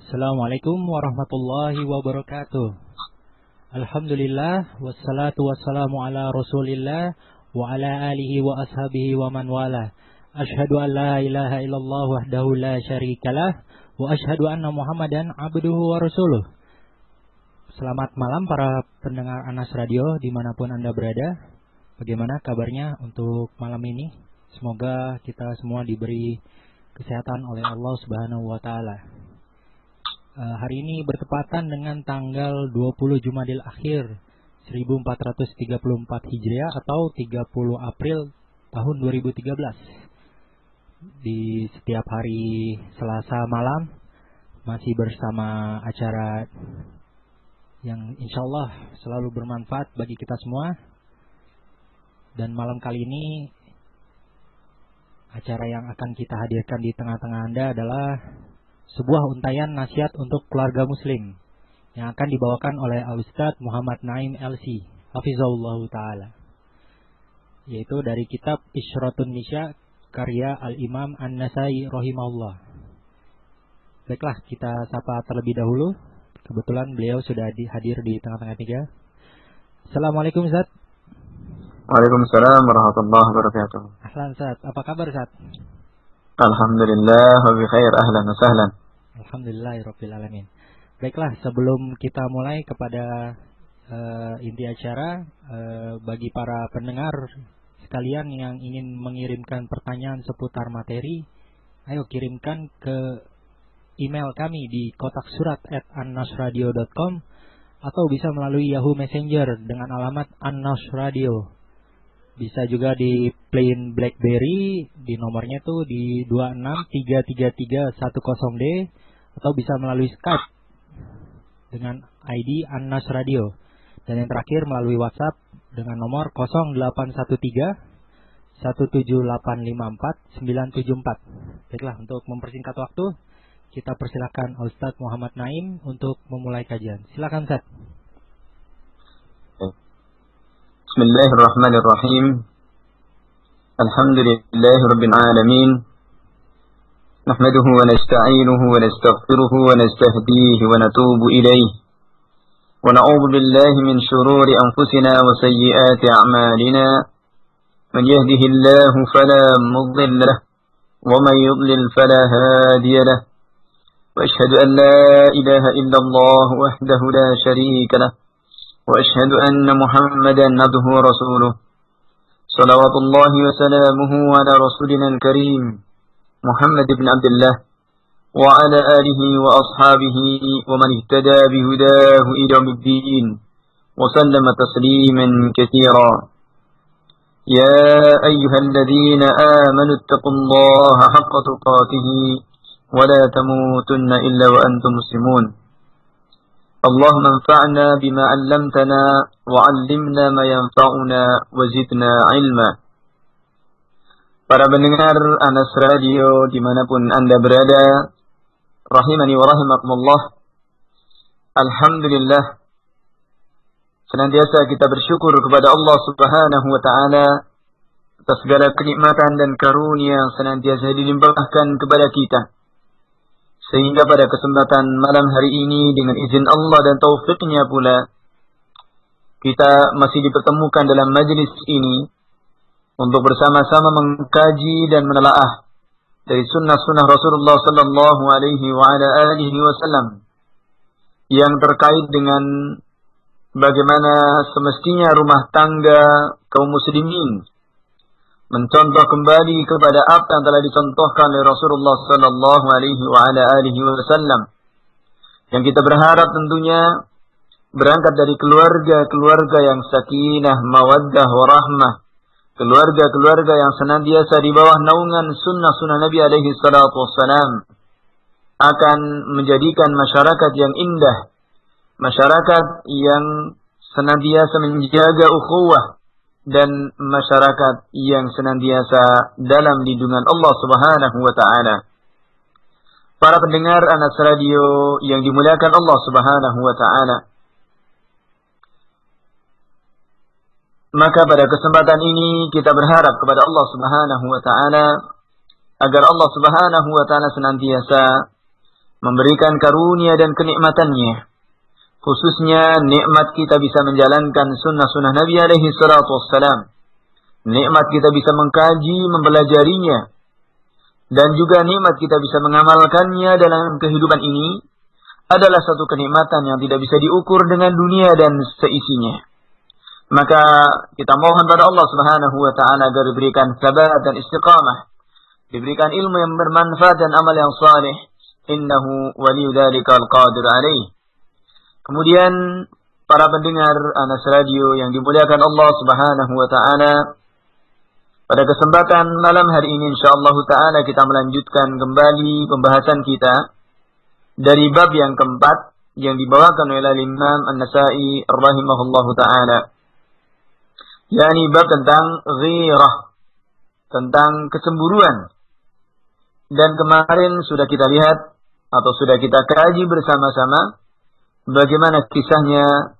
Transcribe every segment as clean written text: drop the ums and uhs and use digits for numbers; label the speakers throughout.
Speaker 1: Assalamualaikum warahmatullahi wabarakatuh. Alhamdulillah wassalatu wassalamu ala Rasulillah wa ala alihi wa ashabihi wa man wala. Asyhadu an la ilaha illallah wahdahu la syarikalah wa asyhadu anna Muhammadan abduhu wa rasuluh. Selamat malam para pendengar Anas Radio dimanapun Anda berada. Bagaimana kabarnya untuk malam ini? Semoga kita semua diberi kesehatan oleh Allah Subhanahu wa taala. Hari ini bertepatan dengan tanggal 20 Jumadil Akhir 1434 Hijriah atau 30 April tahun 2013. Di setiap hari Selasa malam masih bersama acara yang insya Allah selalu bermanfaat bagi kita semua. Dan malam kali ini acara yang akan kita hadirkan di tengah-tengah Anda adalah sebuah untayan nasihat untuk keluarga muslim yang akan dibawakan oleh Al-Ustadz Muhammad Naim LC Hafizahullah Ta'ala, yaitu dari kitab Isyratun Nisya karya Al-Imam An-Nasai rahimahullah. Baiklah, kita sapa terlebih dahulu. Kebetulan beliau sudah hadir di tengah-tengah tiga. Assalamualaikum Ustadz.
Speaker 2: Waalaikumsalam warahmatullahi wabarakatuh.
Speaker 1: Ahlan Ustadz, apa kabar Ustadz?
Speaker 2: Alhamdulillah wa bi khair, ahlan wa sahlan.
Speaker 1: Alhamdulillahirabbil alamin. Baiklah, sebelum kita mulai kepada inti acara, bagi para pendengar sekalian yang ingin mengirimkan pertanyaan seputar materi, ayo kirimkan ke email kami di kotaksurat@annasradio.com atau bisa melalui Yahoo Messenger dengan alamat annasradio. Bisa juga di plain BlackBerry, di nomornya tuh di 2633310D, atau bisa melalui Skype dengan ID Annas Radio. Dan yang terakhir melalui WhatsApp dengan nomor 0813 17854 974. Baiklah, untuk mempersingkat waktu, kita persilakan Ustadz Muhammad Naim untuk memulai kajian. Silakan Ustadz.
Speaker 2: Bismillahirrahmanirrahim. Alhamdulillahi rabbil alamin. Nahmaduhu wa nasta'inuhu wa nastaghfiruhu wa nastahdihi wa natubu ilayhi. Wa na'udzu billahi min shururi anfusina wa sayyiati a'malina. Man yahdihillahu fala mudilla lahu wa man yudlil fala hadiya lahu. Wa ashhadu an la ilaha illallah wahdahu la sharika lahu. وأشهد أن محمدا عبده ورسوله صلوات الله وسلامه على رسولنا الكريم محمد بن عبد الله وعلى آله وأصحابه ومن اهتدى بهداه إلى يوم الدين وسلم تسليما كثيرا. يا أيها الذين آمنوا اتقوا الله حق تقاته ولا تموتن إلا وأنتم مسلمون. اللهم انفعنا بما علمتنا وعلمنا ما ينفعنا وزدنا علما. Para pendengar Anas Radio dimanapun Anda berada, rahimani wa rahimakumullah. Alhamdulillah, senantiasa kita bersyukur kepada Allah Subhanahu wa taala atas segala kenikmatan dan karunia yang senantiasa dilimpahkan kepada kita. Sehingga pada kesempatan malam hari ini dengan izin Allah dan taufiknya pula, kita masih dipertemukan dalam majlis ini untuk bersama-sama mengkaji dan menelaah dari sunnah-sunnah Rasulullah sallallahu alaihi wa ala alihi wasallam yang terkait dengan bagaimana semestinya rumah tangga kaum muslimin mencontoh kembali kepada apa yang telah dicontohkan oleh Rasulullah sallallahu alaihi wa ala alihi wasallam, yang kita berharap tentunya berangkat dari keluarga-keluarga yang sakinah, mawaddah, warahmah, keluarga-keluarga yang senantiasa di bawah naungan sunnah-sunnah Nabi alaihi salatu wassalam, akan menjadikan masyarakat yang indah, masyarakat yang senantiasa menjaga ukhuwah, dan masyarakat yang senantiasa dalam lindungan Allah Subhanahu wa taala. Para pendengar Anas Radio yang dimuliakan Allah Subhanahu wa taala, maka pada kesempatan ini kita berharap kepada Allah Subhanahu wa taala agar Allah Subhanahu wa taala senantiasa memberikan karunia dan kenikmatannya. Khususnya nikmat kita bisa menjalankan sunnah-sunnah Nabi alaihi salatu wassalam. Nikmat kita bisa mengkaji, mempelajarinya. Dan juga nikmat kita bisa mengamalkannya dalam kehidupan ini adalah satu kenikmatan yang tidak bisa diukur dengan dunia dan seisinya. Maka kita mohon pada Allah Subhanahu wa taala agar diberikan sabat dan istiqamah, diberikan ilmu yang bermanfaat dan amal yang saleh. Innahu waliyyu dzalikal qadir alaih. Kemudian para pendengar Anas Radio yang dimuliakan Allah Subhanahu wa taala, pada kesempatan malam hari ini insyaallah taala kita melanjutkan kembali pembahasan kita dari bab yang keempat yang dibawakan oleh Imam An-Nasa'i rahimahullahu taala, yakni bab tentang ghirah, tentang kecemburuan. Dan kemarin sudah kita lihat atau sudah kita kaji bersama-sama bagaimana kisahnya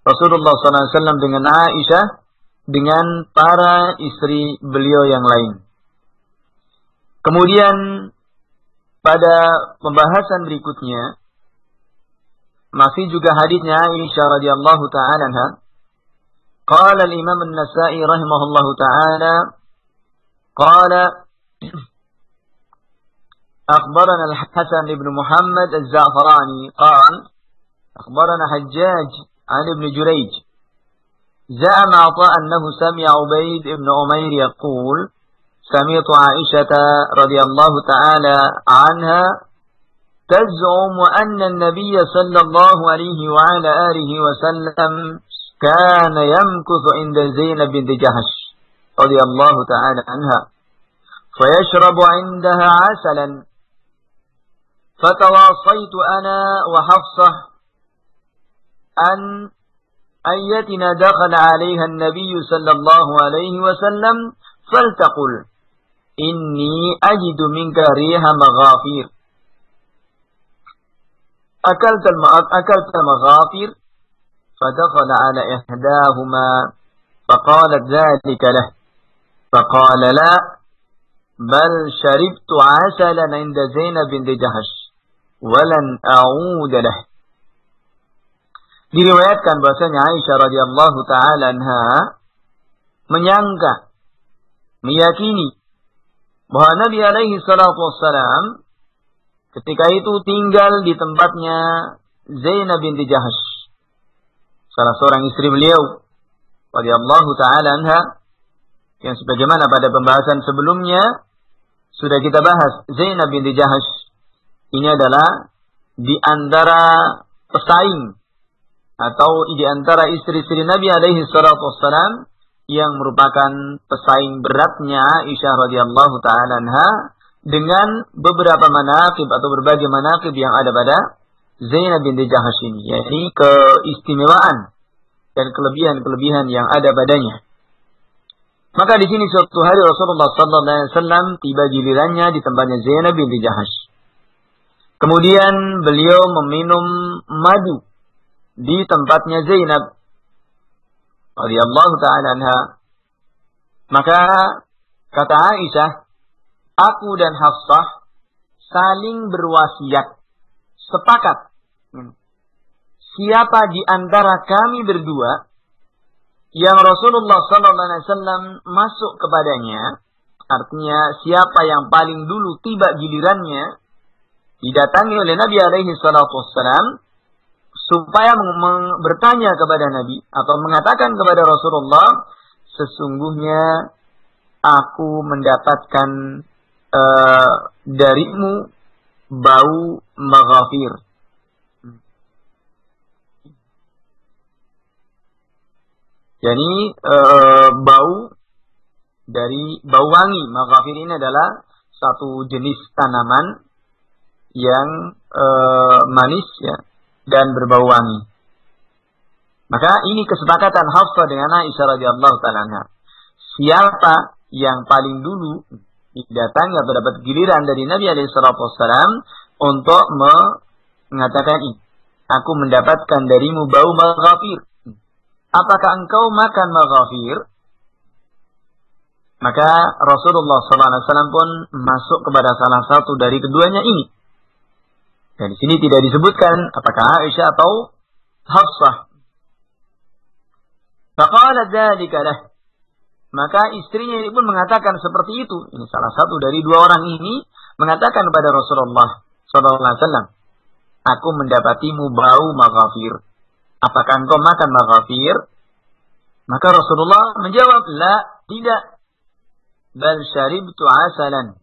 Speaker 2: Rasulullah SAW dengan Aisyah, dengan para istri beliau yang lain. Kemudian pada pembahasan berikutnya masih juga hadisnya Aisyah radhiyallahu ta'ala anha. Qala al-Imam An-Nasa'i rahimahullahu ta'ala, qala أخبرنا الحسن بن محمد الزعفراني قال أخبرنا حجاج عن ابن جريج زعم عطاء أنه سمع عبيد بن أمير يقول سمعت عائشة رضي الله تعالى عنها تزعم أن النبي صلى الله عليه وعلى آله وسلم كان يمكث عند زينب بنت جحش رضي الله تعالى عنها فيشرب عندها عسلا فتواصيت أنا وحفصة أن أيتنا دخل عليها النبي صلى الله عليه وسلم فلتقل إني أجد منك ريح مغافير أكلت مغافير فدخل على إحداهما فقالت ذلك له فقال لا بل شربت عسلا عند زينب بنت جحش ولن أعود له. Diriwayatkan bahasanya Aisyah radhiyallahu taala anha menyangka, meyakini bahwa Nabi alaihi salatu wassalam ketika itu tinggal di tempatnya Zainab binti Jahsh, salah seorang istri beliau radhiyallahu taala anha, yang sebagaimana pada pembahasan sebelumnya sudah kita bahas. Zainab binti Jahsh ini adalah di antara pesaing atau di antara istri-istri Nabi alaihi salatu wassalam yang merupakan pesaing beratnya Aisyah radhiyallahu taala anha dengan beberapa manaqib atau berbagai manaqib yang ada pada Zainab binti Jahsh ini, yakni keistimewaan dan kelebihan-kelebihan yang ada padanya. Maka di sini suatu hari Rasulullah sallallahu alaihi wasallam tiba gilirannya di tempatnya Zainab binti Jahsh. Kemudian beliau meminum madu di tempatnya Zainab radhiyallahu ta'ala anha. Maka kata Aisyah, aku dan Hafsah saling berwasiat, sepakat, siapa di antara kami berdua yang Rasulullah sallallahu alaihi wasallam masuk kepadanya, artinya siapa yang paling dulu tiba gilirannya didatangi oleh Nabi alaihi salatu wassalam, supaya bertanya kepada Nabi atau mengatakan kepada Rasulullah, sesungguhnya aku mendapatkan darimu bau maghafir. Jadi bau wangi. Maghafir ini adalah satu jenis tanaman yang manis ya, dan berbau wangi. Maka ini kesepakatan Hafsah dengan Aisyah radhiyallahu ta'ala anha. Siapa yang paling dulu didatangi atau dapat giliran dari Nabi alaihi salatu wassalam untuk mengatakan ini, aku mendapatkan darimu bau maghafir. Apakah engkau makan maghafir? Maka Rasulullah sallallahu alaihi wasallam pun masuk kepada salah satu dari keduanya ini. Dan di sini tidak disebutkan apakah Aisyah atau Hafsah. Faqalat dzalika lah. Maka istrinya ini pun mengatakan seperti itu. Ini salah satu dari dua orang ini mengatakan kepada Rasulullah sallallahu alaihi wasallam, "Aku mendapatimu bau maghafir. Apakah engkau makan maghafir?" Maka Rasulullah menjawab, "La, tidak. Bal syaribtu asalan.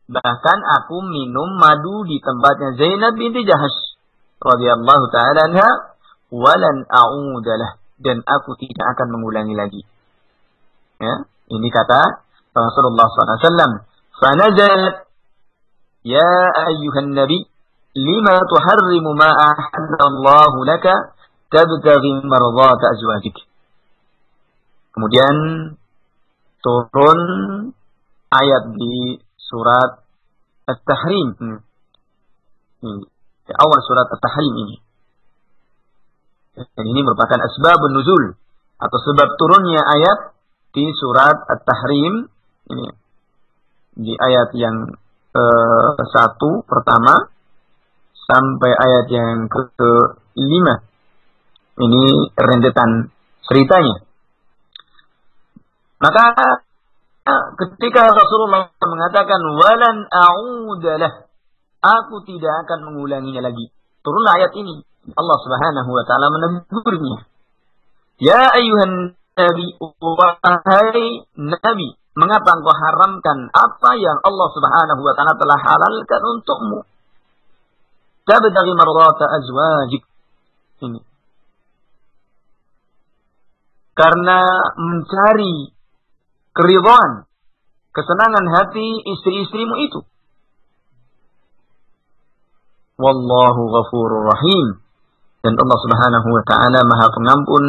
Speaker 2: Bahkan aku minum madu di tempatnya Zainab binti Jahash radhiyallahu ta'ala anha, walan a'udalah, dan aku tidak akan mengulangi lagi." Ya, ini kata Rasulullah SAW. Fanazalat, "Ya ayyuhan nabi, lima tuharrimu ma ahallallahu laka, tabtaghi mardata azwajik." Kemudian turun ayat di surat At-Tahrim. Awal surat At-Tahrim ini. Dan ini merupakan asbabun nuzul atau sebab turunnya ayat di surat At-Tahrim ini. Di ayat yang satu pertama sampai ayat yang ke-5. Ini rentetan ceritanya. Maka ketika Rasulullah mengatakan walan a'udalah, aku tidak akan mengulanginya lagi, turunlah ayat ini. Allah Subhanahu wa taala menegurnya. Ya ayyuhan nabi, wahai nabi, mengapa engkau haramkan apa yang Allah Subhanahu wa taala telah halalkan untukmu? Tabtaghi mardata azwajik. Ini karena mencari keridhaan, kesenangan hati istri-istrimu itu. Wallahu ghafurur rahim. Dan Allah Subhanahu wa taala Maha Pengampun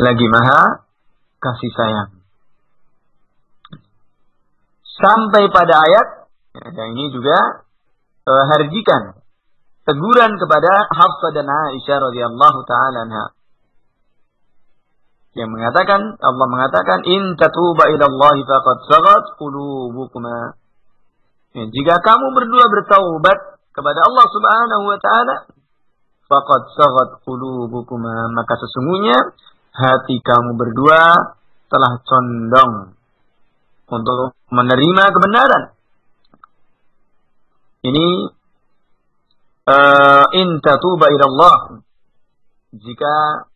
Speaker 2: lagi Maha Kasih sayang. Sampai pada ayat yang ini juga harjikan teguran kepada Hafsah dan Aisyah radhiyallahu taala anha. Yang mengatakan, Allah mengatakan, "In tatuba ila Allah faqad sagat qulubukuma." Ya, jika kamu berdua bertaubat kepada Allah Subhanahu wa taala, faqad sagat qulubukuma, maka sesungguhnya hati kamu berdua telah condong untuk menerima kebenaran. Ini in tatuba ila Allah, jika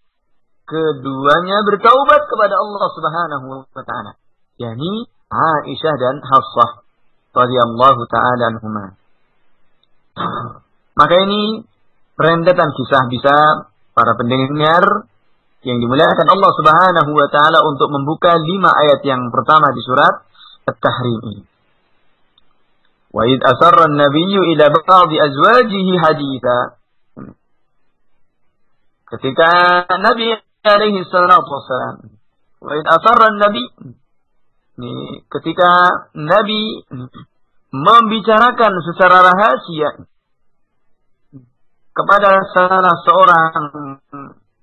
Speaker 2: keduanya bertaubat kepada Allah Subhanahu wa taala, yakni Aisyah dan Hafsah radhiyallahu taala anhuma. Maka ini rentetan kisah bisa para pendengar yang dimuliakan Allah Subhanahu wa taala untuk membuka 5 ayat yang pertama di surat At-Tahrim ini. Wa id asarra an-nabiyyu ila ba'di azwajihi haditha. Ketika Nabi alaihi salatu wassalam, wa id asarra an-nabi, ketika Nabi membicarakan secara rahasia kepada salah seorang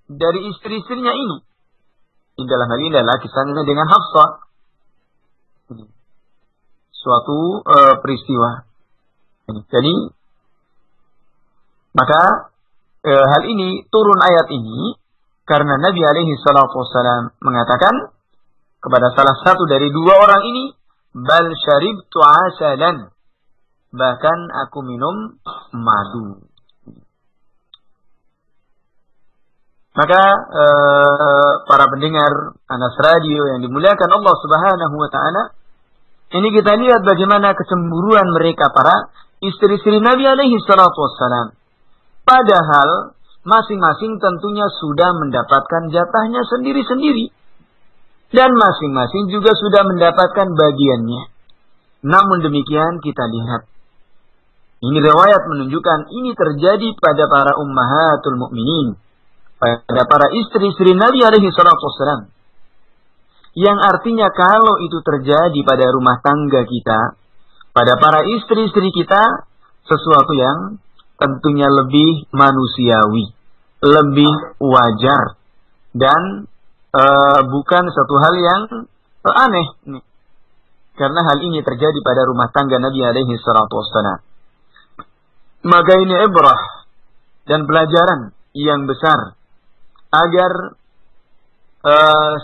Speaker 2: dari istri-istrinya ini. Dalam hal ini adalah kisahnya dengan Hafsah. Suatu peristiwa. Jadi, maka hal ini, turun ayat ini, karena Nabi alaihi salatu wassalam mengatakan kepada salah satu dari 2 orang ini, bal syaribtu asalan, bahkan aku minum madu. Maka para pendengar Anas Radio yang dimuliakan Allah Subhanahu wa taala, ini kita lihat bagaimana kecemburuan mereka para istri-istri Nabi alaihi salatu wassalam. Padahal masing-masing tentunya sudah mendapatkan jatahnya sendiri-sendiri. Dan masing-masing juga sudah mendapatkan bagiannya. Namun demikian kita lihat, ini riwayat menunjukkan ini terjadi pada para ummahatul mukminin, pada para istri-istri Nabi alaihi salatu wassalam. Yang artinya kalau itu terjadi pada rumah tangga kita, pada para istri-istri kita, sesuatu yang tentunya lebih manusiawi, lebih wajar, dan bukan satu hal yang aneh. Karena hal ini terjadi pada rumah tangga Nabi alaihi salatu wassalam. Maka ini ibrah dan pelajaran yang besar agar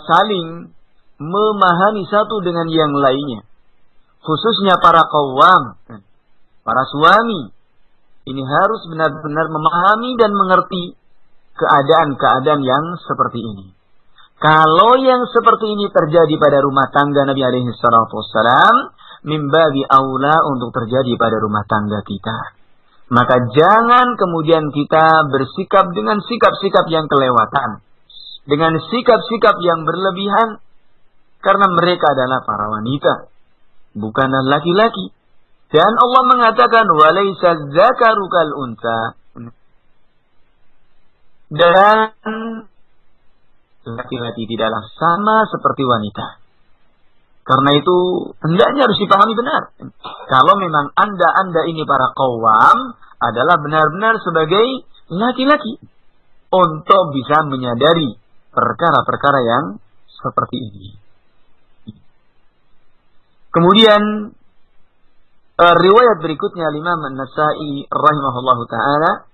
Speaker 2: saling memahami satu dengan yang lainnya. Khususnya para qawwam, para suami. Ini harus benar-benar memahami dan mengerti keadaan-keadaan yang seperti ini. Kalau yang seperti ini terjadi pada rumah tangga Nabi alaihi salatu wassalam, min babi aula untuk terjadi pada rumah tangga kita. Maka jangan kemudian kita bersikap dengan sikap-sikap yang kelewatan. Dengan sikap-sikap yang berlebihan. Karena mereka adalah para wanita. Bukan laki-laki. Dan Allah mengatakan, وَلَيْسَ الذَّكَرُ كَالْأُنْثَى. Dan laki-laki tidaklah sama seperti wanita. Karena itu hendaknya harus dipahami benar. Kalau memang anda ini para qawwam adalah benar-benar sebagai laki-laki untuk bisa menyadari perkara-perkara yang seperti ini. Kemudian riwayat berikutnya Imam An-Nasa'i rahimahullahu taala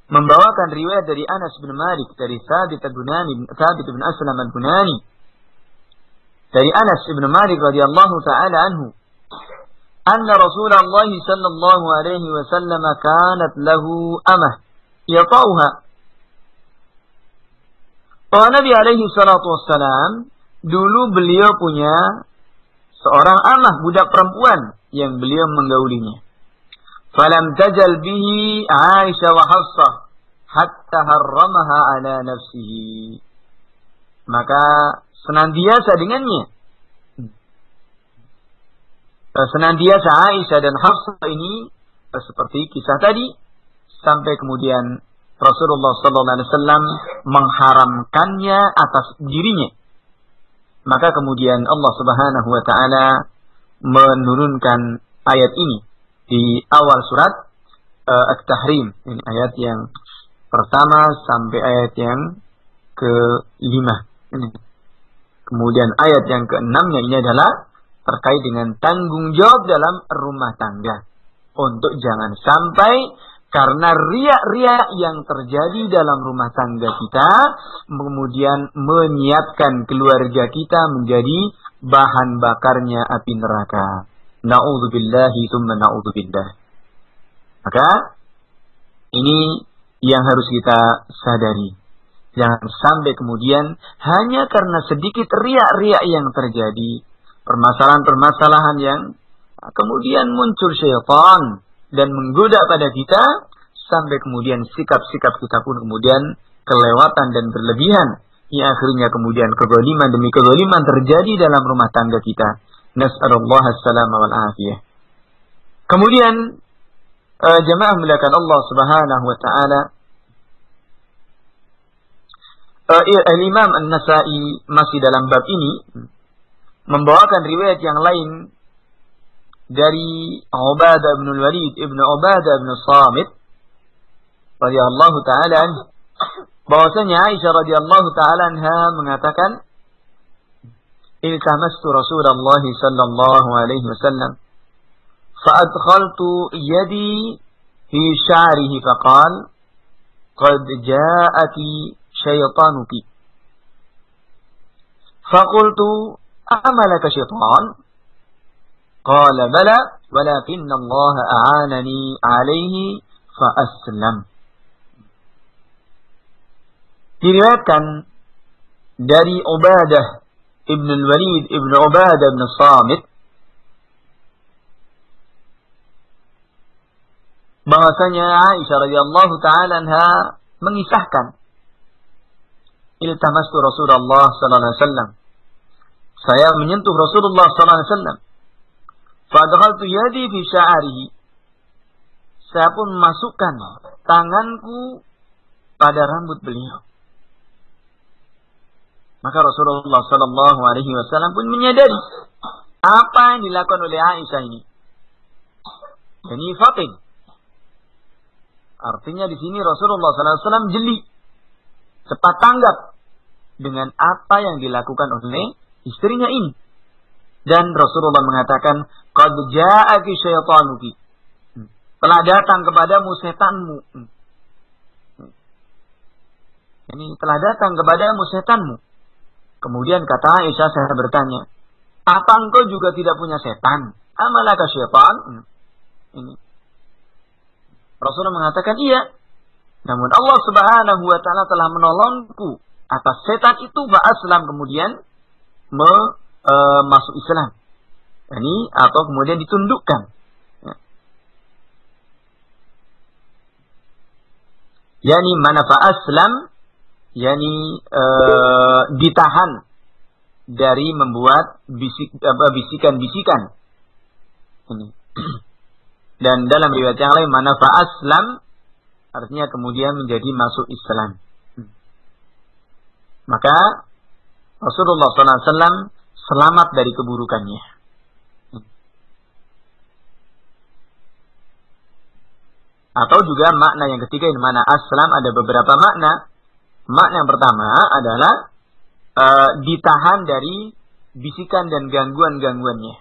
Speaker 2: membawakan riwayat dari Anas bin Malik dari Thabit bin Aslam al-Bunani. Dari Anas bin Malik radhiyallahu taala anhu, anna Rasulullah sallallahu alaihi wasallam kanat lahu amah yatauha. Bahwa Nabi alaihi salatu wassalam dulu beliau punya seorang amah, budak perempuan yang beliau menggaulinya. Falam tajal bihi Aisyah wa Hafsah hatta harramaha ala nafsihi. Maka senantiasa dengannya. Senantiasa Aisyah dan Hafsah ini seperti kisah tadi sampai kemudian Rasulullah SAW mengharamkannya atas dirinya. Maka kemudian Allah Subhanahu wa taala menurunkan ayat ini di awal surat At-Tahrim. Ini ayat yang pertama sampai ayat yang ke-5. Kemudian ayat yang ke-6-nya ini adalah terkait dengan tanggung jawab dalam rumah tangga. Untuk jangan sampai karena riak-riak yang terjadi dalam rumah tangga kita, kemudian menyiapkan keluarga kita menjadi bahan bakarnya api neraka. Na'udzubillahi tsumma na'udzubillah. Maka ini yang harus kita sadari. Jangan sampai kemudian hanya karena sedikit riak-riak yang terjadi, permasalahan-permasalahan yang kemudian muncul syaitan dan menggoda pada kita, sampai kemudian sikap-sikap kita pun kemudian kelewatan dan berlebihan. Yang akhirnya kemudian kezaliman demi kezaliman terjadi dalam rumah tangga kita. Nas'alullah as-salama wal afiyah. Kemudian jemaah mulakan Allah Subhanahu wa taala, Imam An-Nasa'i masih dalam bab ini membawakan riwayat yang lain dari Ubadah bin Walid ibn Ubadah bin Samit radhiyallahu taala anhu, bahwasanya Aisyah radhiyallahu taala anha mengatakan, iltamastu Rasulullah sallallahu alaihi wasallam fa adkhaltu yadi fi sya'rihi faqala qad ja'aki syaytanuki faqultu amalaka syaitan qala bala walakinna Allah a'anani alaihi fa aslam. Diriwayatkan dari Ubadah ibn Walid ibn Ubadah ibn Samit bahwasanya Aisyah radhiyallahu taala anha mengisahkan, iltamastu Rasulullah sallallahu alaihi wasallam, saya menyentuh Rasulullah sallallahu alaihi wasallam, fa adkhaltu yadi fi sya'rihi, saya pun masukkan tanganku pada rambut beliau. Maka Rasulullah sallallahu alaihi wasallam pun menyadari apa yang dilakukan oleh Aisyah ini. Ini fatin. Artinya di sini Rasulullah sallallahu alaihi wasallam jeli, cepat tanggap dengan apa yang dilakukan oleh istrinya ini. Dan Rasulullah mengatakan, qad ja'aki syaitanuki. telah datang kepadamu setanmu. Ini telah datang kepadamu setanmu. Kemudian kata Aisyah, saya bertanya, apa engkau juga tidak punya setan? Amalaka syaitan? Ini. Rasulullah mengatakan, iya. Namun Allah Subhanahu wa Ta'ala telah menolongku atas setan itu, fa'aslam, kemudian masuk Islam. Ini atau kemudian ditundukkan. Yani mana fa'aslam, yani ditahan dari membuat bisikan-bisikan. Ini. Dan dalam riwayat yang lain mana fa'aslam artinya kemudian menjadi masuk Islam. Maka Rasulullah SAW selamat dari keburukannya. Atau juga makna yang ketiga, di mana aslam ada beberapa makna. Makna yang pertama adalah ditahan dari bisikan dan gangguan-gangguannya.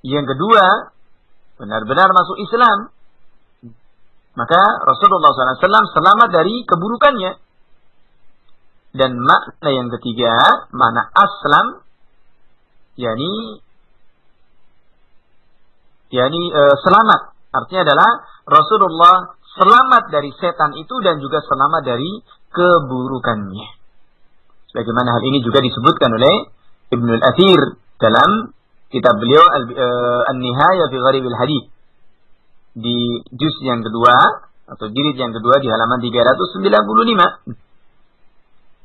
Speaker 2: Yang kedua, benar-benar masuk Islam. Maka Rasulullah SAW selamat dari keburukannya. Dan makna yang ketiga, makna aslam, yakni selamat. Artinya adalah Rasulullah selamat dari setan itu dan juga selamat dari keburukannya. Sebagaimana hal ini juga disebutkan oleh Ibnul Athir dalam kitab beliau An-Nihaya fi Gharibil Hadits di juz yang kedua atau jilid yang kedua di halaman 395.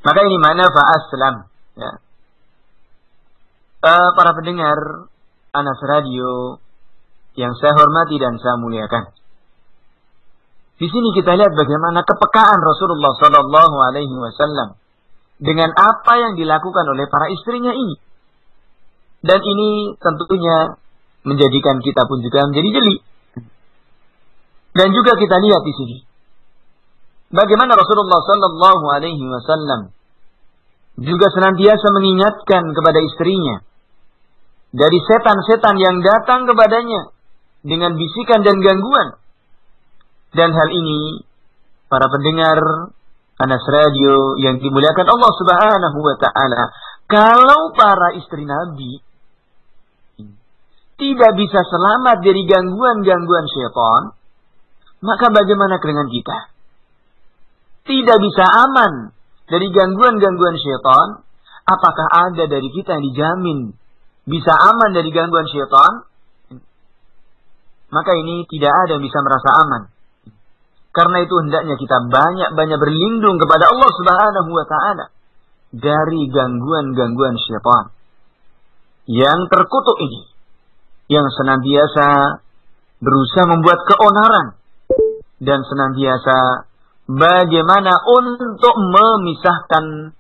Speaker 2: Maka ini mana fa'aslam, ya. Para pendengar Anas Radio yang saya hormati dan saya muliakan. Di sini kita lihat bagaimana kepekaan Rasulullah Sallallahu Alaihi Wasallam dengan apa yang dilakukan oleh para istrinya ini. Dan ini tentunya menjadikan kita pun juga menjadi jeli. Dan juga kita lihat di sini bagaimana Rasulullah Sallallahu Alaihi Wasallam juga senantiasa mengingatkan kepada istrinya dari setan-setan yang datang kepadanya dengan bisikan dan gangguan. Dan hal ini para pendengar Anas Radio yang dimuliakan Allah Subhanahu wa Ta'ala, kalau para istri Nabi tidak bisa selamat dari gangguan-gangguan syaitan, maka bagaimana dengan kita? Tidak bisa aman dari gangguan-gangguan syaitan, apakah ada dari kita yang dijamin bisa aman dari gangguan syaitan? Maka ini tidak ada yang bisa merasa aman. Karena itu hendaknya kita banyak-banyak berlindung kepada Allah Subhanahu wa Ta'ala dari gangguan-gangguan syaitan yang terkutuk ini, yang senantiasa berusaha membuat keonaran dan senantiasa bagaimana untuk memisahkan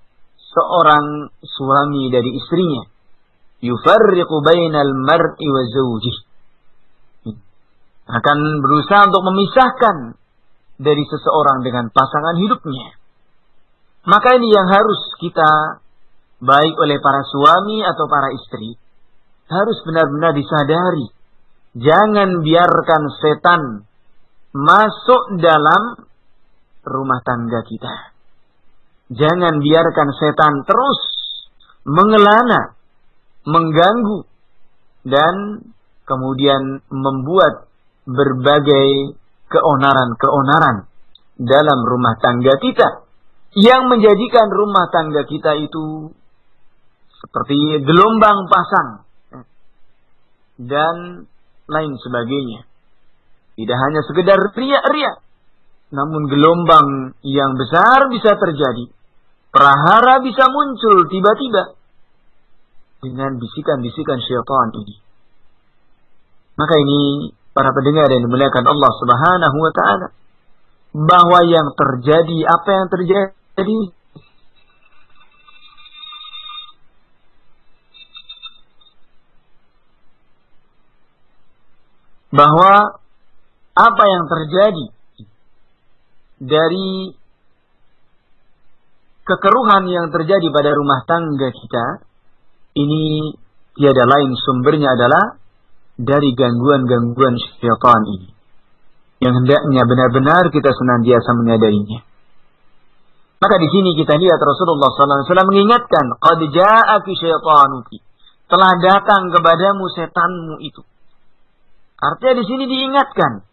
Speaker 2: seorang suami dari istrinya. Yufarriqu bainal mar'i wa zawjih. Akan berusaha untuk memisahkan dari seseorang dengan pasangan hidupnya. Maka ini yang harus kita, baik oleh para suami atau para istri, harus benar-benar disadari. Jangan biarkan setan masuk dalam rumah tangga kita. Jangan biarkan setan terus mengelana, mengganggu, dan kemudian membuat berbagai keonaran-keonaran dalam rumah tangga kita, yang menjadikan rumah tangga kita itu seperti gelombang pasang dan lain sebagainya. Tidak hanya sekedar riak-riak, namun gelombang yang besar bisa terjadi. Prahara bisa muncul tiba-tiba dengan bisikan-bisikan syaitan ini. Maka ini para pendengar yang dimuliakan Allah Subhanahu wa Ta'ala, bahwa yang terjadi, apa yang terjadi, bahwa apa yang terjadi dari kekeruhan yang terjadi pada rumah tangga kita, ini tiada lain sumbernya adalah dari gangguan-gangguan syaitan ini. yang hendaknya benar-benar kita senantiasa menyadarinya. Maka di sini kita lihat Rasulullah SAW mengingatkan, qad ja'aki syaitanuki, telah datang kepadamu setanmu itu. Artinya di sini diingatkan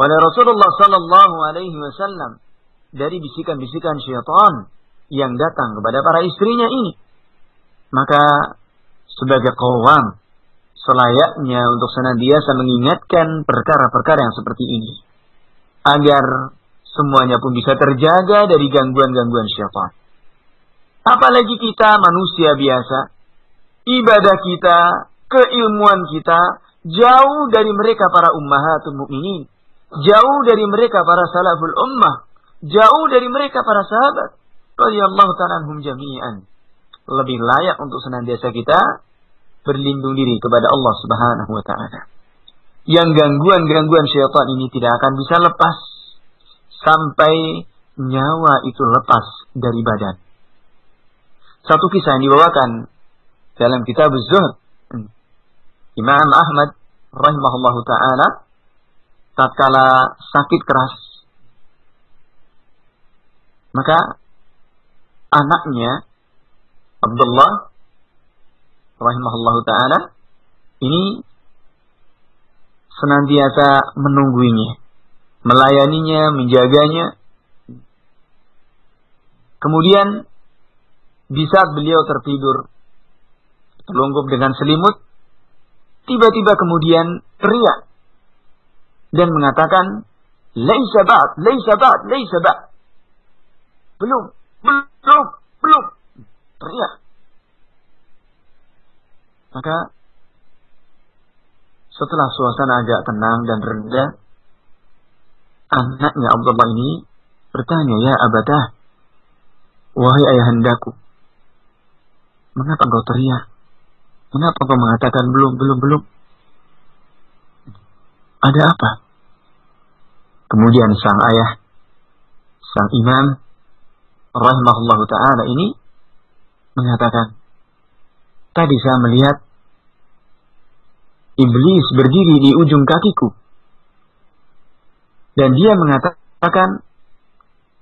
Speaker 2: oleh Rasulullah SAW dari bisikan-bisikan syaitan yang datang kepada para istrinya ini. Maka sebagai qawam, selayaknya untuk senantiasa mengingatkan perkara-perkara yang seperti ini, agar semuanya pun bisa terjaga dari gangguan-gangguan syaitan. Apalagi kita manusia biasa, ibadah kita, keilmuan kita jauh dari mereka para ummahatul mukminin, jauh dari mereka para salaful ummah, jauh dari mereka para sahabat radhiyallahu ta'ala anhum jami'an. Lebih layak untuk senantiasa kita berlindung diri kepada Allah Subhanahu wa ta'ala. Yang gangguan-gangguan syaitan ini tidak akan bisa lepas sampai nyawa itu lepas dari badan. Satu kisah yang dibawakan dalam kitab Az-Zuhd, Imam Ahmad rahimahullahu ta'ala tatkala sakit keras, maka anaknya Abdullah rahimahullahu ta'ala ini senantiasa menungguinya, melayaninya, menjaganya. Kemudian di saat beliau tertidur terlungkup dengan selimut, tiba-tiba kemudian teriak dan mengatakan, laisa ba'd, laisa ba'd, laisa ba'd. Belum. Teriak. Maka setelah suasana agak tenang dan reda, anaknya Abdullah ini bertanya, ya abatah, wahai ayahandaku, mengapa engkau teriak? Mengapa engkau mengatakan belum? Ada apa? Kemudian sang ayah, sang imam rahimahullahu ta'ala ini mengatakan, tadi saya melihat iblis berdiri di ujung kakiku dan dia mengatakan,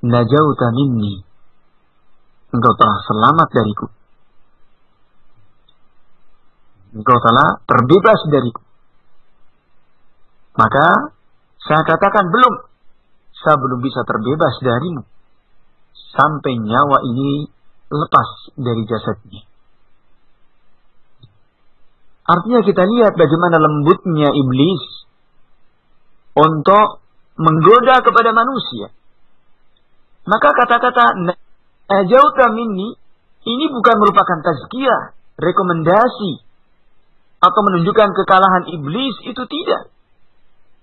Speaker 2: najauta minni, engkau telah selamat dariku, engkau telah terbebas dariku. Maka saya katakan, saya belum bisa terbebas darimu sampai nyawa ini lepas dari jasadnya. Artinya kita lihat bagaimana lembutnya iblis untuk menggoda kepada manusia. Maka kata-kata najauta minni ini bukan merupakan tazkiyah, rekomendasi, atau menunjukkan kekalahan iblis, itu tidak.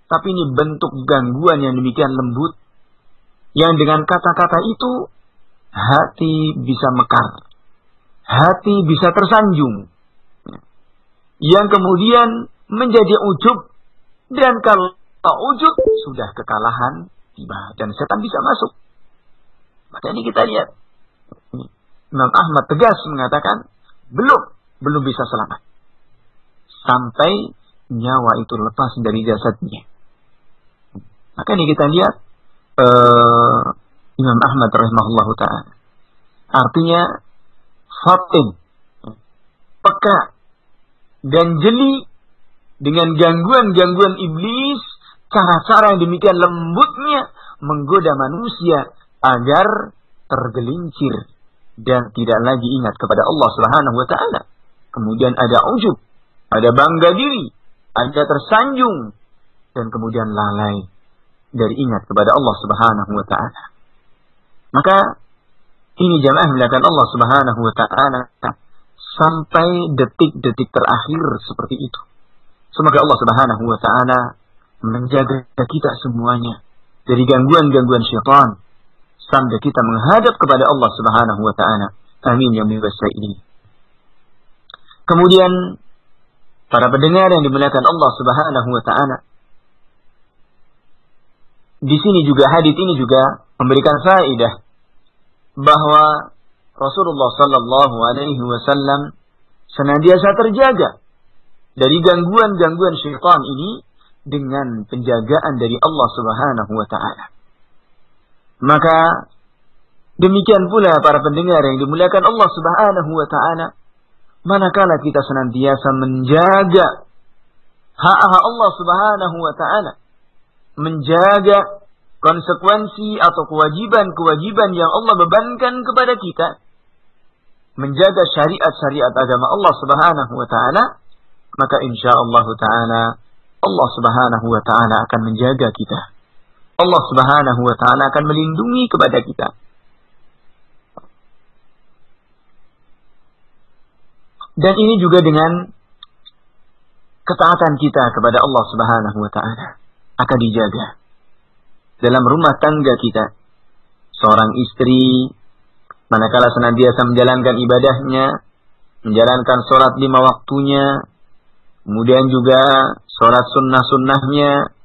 Speaker 2: Tapi ini bentuk gangguan yang demikian lembut, yang dengan kata-kata itu hati bisa mekar, hati bisa tersanjung, yang kemudian menjadi ujub. Dan kalau ujub, sudah kekalahan tiba dan setan bisa masuk. Maka ini kita lihat, Imam Ahmad tegas mengatakan, belum bisa selamat sampai nyawa itu lepas dari jasadnya. Maka ini kita lihat Imam Ahmad rahimahullahu ta'ala, artinya fatin, peka dan jeli dengan gangguan-gangguan iblis, cara-cara yang demikian lembutnya menggoda manusia agar tergelincir dan tidak lagi ingat kepada Allah Subhanahu wa ta'ala. Kemudian ada ujub, ada bangga diri, ada tersanjung, dan kemudian lalai dari ingat kepada Allah Subhanahu wa ta'ala. Maka ini jamaah melakukan Allah Subhanahu wa ta'ala sampai detik-detik terakhir seperti itu. Semoga Allah Subhanahu wa ta'ala menjaga kita semuanya dari gangguan-gangguan syaitan sampai kita menghadap kepada Allah Subhanahu wa ta'ala. Amin ya rabbal alamin. Kemudian para pendengar yang dimuliakan Allah Subhanahu wa ta'ala, di sini juga, hadits ini juga memberikan faedah bahwa Rasulullah sallallahu alaihi wasallam senantiasa terjaga dari gangguan-gangguan syaitan ini dengan penjagaan dari Allah Subhanahu wa ta'ala. Maka demikian pula para pendengar yang dimuliakan Allah Subhanahu wa ta'ala, manakala kita senantiasa menjaga hak-hak Allah Subhanahu wa ta'ala, menjaga konsekuensi atau kewajiban-kewajiban yang Allah bebankan kepada kita, menjaga syariat-syariat agama Allah Subhanahu wa ta'ala, maka insyaallah ta'ala Allah Subhanahu wa ta'ala akan menjaga kita. Allah Subhanahu wa ta'ala akan melindungi kepada kita. Dan ini juga dengan ketaatan kita kepada Allah Subhanahu wa ta'ala akan dijaga. Dalam rumah tangga kita, seorang istri manakala senantiasa menjalankan ibadahnya, menjalankan sholat 5 waktunya, kemudian juga sholat sunnah-sunnahnya,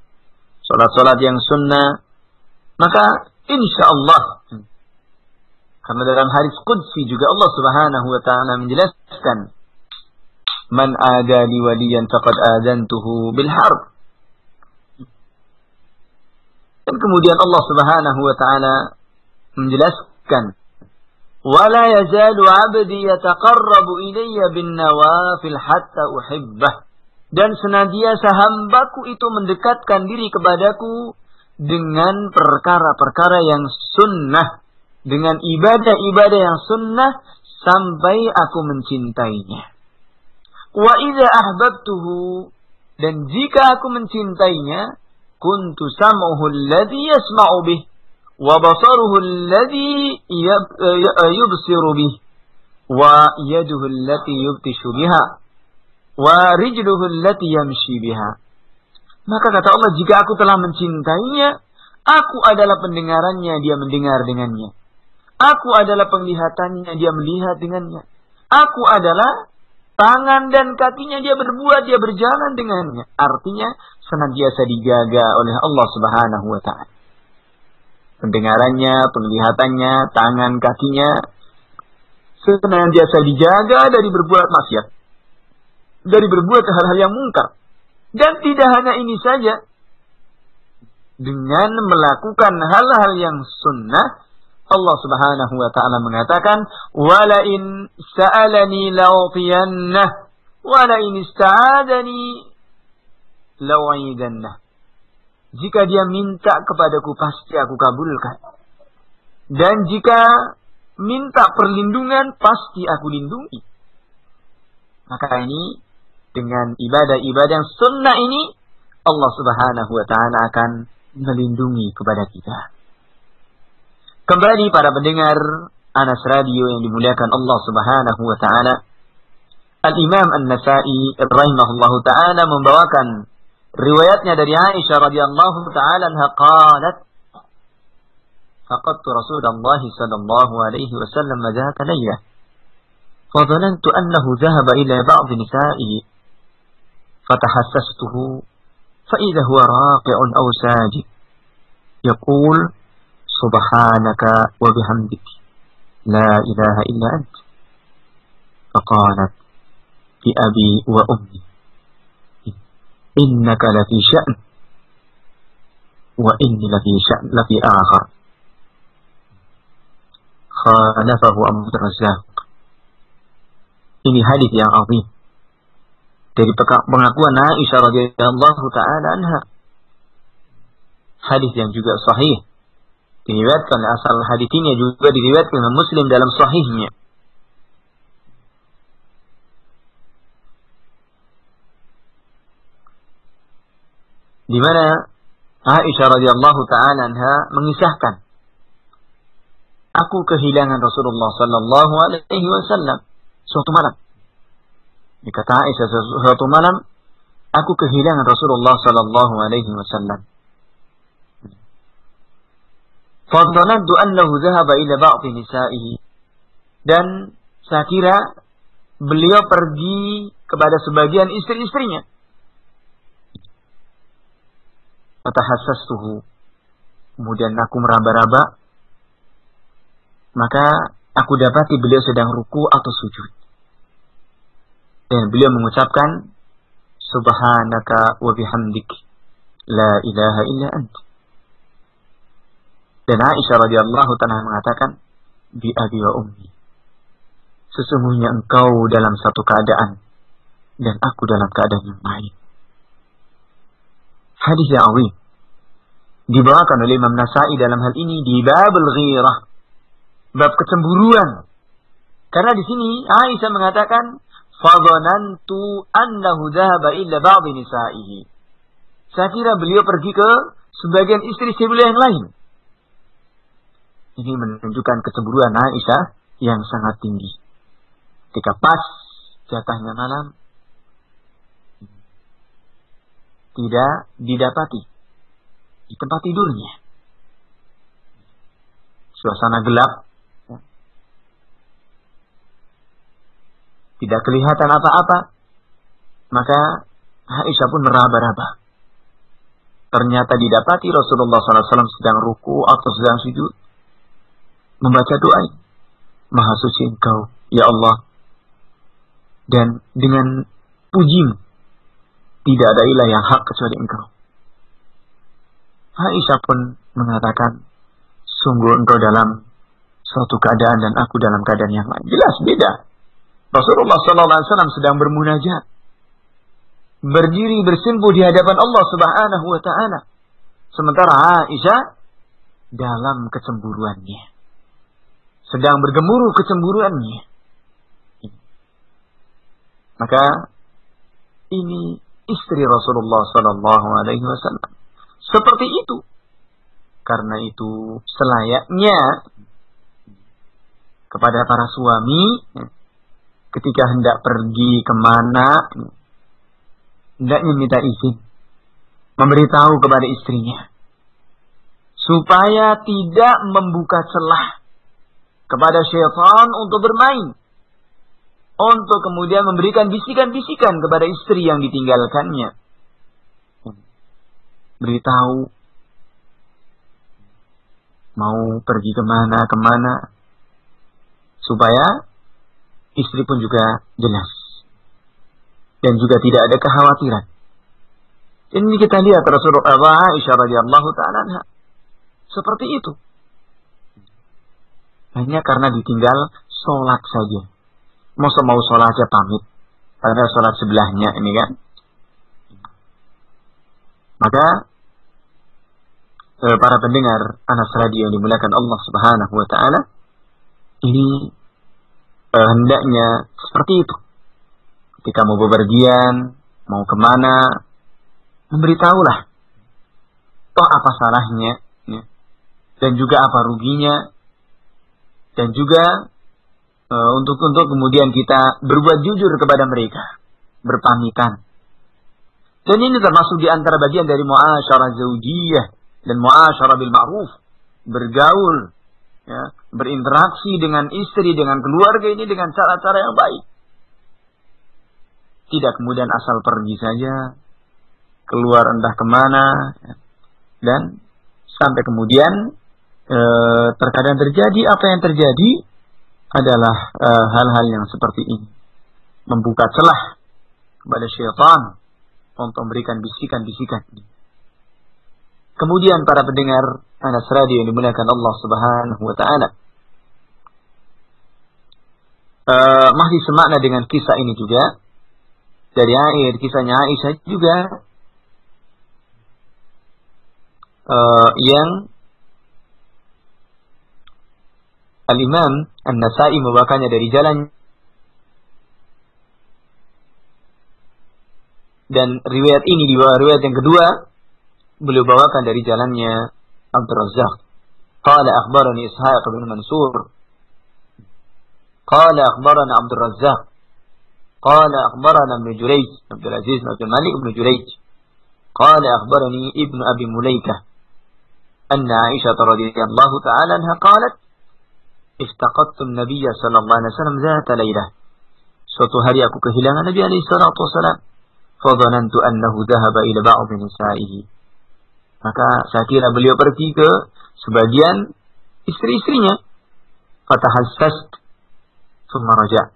Speaker 2: sholat-sholat yang sunnah, maka insyaallah, karena dalam hadis qudsi juga Allah Subhanahu wa ta'ala menjelaskan, man adali waliyan faqad adantuhu bil harb. Dan kemudian Allah Subhanahu wa ta'ala menjelaskan, wala yazalu 'abdi yataqarrabu ilayya bin nawafil hatta uhibbah. Dan senantiasa hambaku itu mendekatkan diri kepadaku dengan perkara-perkara yang sunnah, dengan ibadah-ibadah yang sunnah, sampai aku mencintainya. Wa idza ahbabtuhu, dan jika aku mencintainya, kuntu sam'uhu alladhi yasma'u bih, wa basaruhu alladhi yubsiru bih, wa yaduhu allati yubtishu biha, wa rijluhu allati yamshi biha. Maka kata Allah, jika aku telah mencintainya, aku adalah pendengarannya, dia mendengar dengannya. Aku adalah penglihatannya, dia melihat dengannya. Aku adalah tangan dan kakinya, dia berbuat, dia berjalan dengannya. Artinya senantiasa dijaga oleh Allah Subhanahu wa ta'ala. Pendengarannya, penglihatannya, tangan, kakinya senantiasa dijaga dari berbuat maksiat, dari berbuat hal-hal yang mungkar. Dan tidak hanya ini saja, dengan melakukan hal-hal yang sunnah, Allah Subhanahu wa ta'ala mengatakan, wala in sa'alani la'utiyannah, wala in ista'adani la'u'idannah. Jika dia minta kepadaku, pasti aku kabulkan. Dan jika minta perlindungan, pasti aku lindungi. Maka ini, dengan ibadah-ibadah yang sunnah ini, Allah Subhanahu wa ta'ala akan melindungi kepada kita. Kembali para pendengar Anas Radio yang dimuliakan Allah Subhanahu wa ta'ala, Al-Imam An-Nasa'i rahimahullahu ta'ala membawakan riwayatnya dari Aisyah radhiyallahu ta'ala anha qalat, faqadtu Rasulullah sallallahu alaihi wasallam dhata laylah فظننت أنه ذهب إلى بعض نسائه فتحسسته فإذا هو راقع أو ساجد يقول سبحانك وبحمدك لا إله إلا أنت. فقالت بأبي وأمي إنك لفي شأن وإني لفي آخر. خالفه أبو الرزاق. Ini hadis yang azim dari pengakuan Aisyah radhiyallahu ta'ala anha. Hadis yang juga sahih, diriwayatkan asal hadis ini juga diriwayatkan oleh Muslim dalam sahihnya. Di mana Aisyah radhiyallahu ta'ala anha mengisahkan, aku kehilangan Rasulullah sallallahu alaihi wasallam suatu malam. Dikata Aisyah, suatu malam aku kehilangan Rasulullah sallallahu alaihi wasallam. Fadhanantu annahu dhahaba ila ba'd nisa'ihi. Dan saya kira beliau pergi kepada sebagian istri-istrinya. Fatahassastuhu. Kemudian aku meraba-raba, maka aku dapati beliau sedang ruku atau sujud. Dan beliau mengucapkan, Subhanaka wa bihamdik, la ilaha illa anta. Dan Aisyah radhiyallahu ta'ala mengatakan, bi abi wa ummi, sesungguhnya engkau dalam satu keadaan dan aku dalam keadaan yang lain. Hadis yang azim dibawakan oleh Imam Nasa'i dalam hal ini di babul ghirah, bab kecemburuan. Karena di sini Aisyah mengatakan, fadhanantu annahu dhahaba illa ba'd nisa'ihi. Saya kira beliau pergi ke sebagian istri-istri beliau yang lain. Ini menunjukkan kecemburuan Aisyah yang sangat tinggi. Ketika pas jatahnya malam, tidak didapati di tempat tidurnya. Suasana gelap, tidak kelihatan apa-apa. Maka Aisyah pun meraba-raba. Ternyata didapati Rasulullah SAW sedang ruku atau sedang sujud, membaca doa, Maha suci Engkau, ya Allah, dan dengan pujimu tidak ada ilah yang hak kecuali Engkau. Aisyah pun mengatakan, sungguh engkau dalam suatu keadaan dan aku dalam keadaan yang lain. Jelas beda. Rasulullah SAW sedang bermunajat, berdiri bersimpuh di hadapan Allah Subhanahu wa Ta'ala, sementara Aisyah dalam kecemburuannya, sedang bergemuruh kecemburuannya. Maka ini istri Rasulullah SAW seperti itu. Karena itu selayaknya kepada para suami ketika hendak pergi kemana, hendaknya minta izin, memberitahu kepada istrinya, supaya tidak membuka celah kepada syaitan untuk bermain, untuk kemudian memberikan bisikan-bisikan kepada istri yang ditinggalkannya. Beritahu mau pergi kemana, supaya istri pun juga jelas dan juga tidak ada kekhawatiran. Ini kita lihat Rasulullah Aisyah radhiyallahu ta'ala anha seperti itu. Hanya karena ditinggal sholat saja. Masa mau sholat aja pamit, padahal sholat sebelahnya ini kan. Maka para pendengar Anas Radio yang dimuliakan Allah Subhanahu wa Ta'ala, ini hendaknya seperti itu. Ketika mau bepergian, mau kemana, memberitahulah. Toh apa salahnya, ya. Dan juga apa ruginya, dan juga untuk kemudian kita berbuat jujur kepada mereka, berpamitan. Dan ini termasuk di antara bagian dari muasyarah zaujiyah dan muasyarah bil ma'ruf, bergaul, ya, berinteraksi dengan istri, dengan keluarga ini dengan cara-cara yang baik. Tidak kemudian asal pergi saja, keluar entah kemana, ya, dan sampai kemudian terkadang terjadi apa yang terjadi adalah hal-hal yang seperti ini, membuka celah kepada syaitan untuk memberikan bisikan-bisikan. Kemudian para pendengar Anas Radio yang dimuliakan Allah Subhanahu wa Ta'ala, masih semakna dengan kisah ini juga dari kisahnya Aisyah juga, yang Al-Imam An-Nasa'i membawakannya dari jalan, dan riwayat ini di bawah riwayat yang kedua beliau bawakan dari jalannya Abdur Razzaq. Qala akhbarani Ishaq bin Mansur. Qala akhbarana Abdur Razzaq. Qala akhbarana Ibn Jurayj, Abdul Aziz bin Abdul Malik bin Jurayj. Qala akhbarani Ibn Abi Mulaikah anna Aisyah radhiyallahu ta'ala anha qalat iftaqadtu an-nabiy sallallahu alaihi wasallam zata lailah. Suatu hari aku kehilangan Nabi alaihi salatu wasallam. Fa dhanantu annahu dhahaba ila ba'd nisa'ihi. Maka saya kira beliau pergi ke sebagian istri-istrinya. Fatahassast thumma raja'.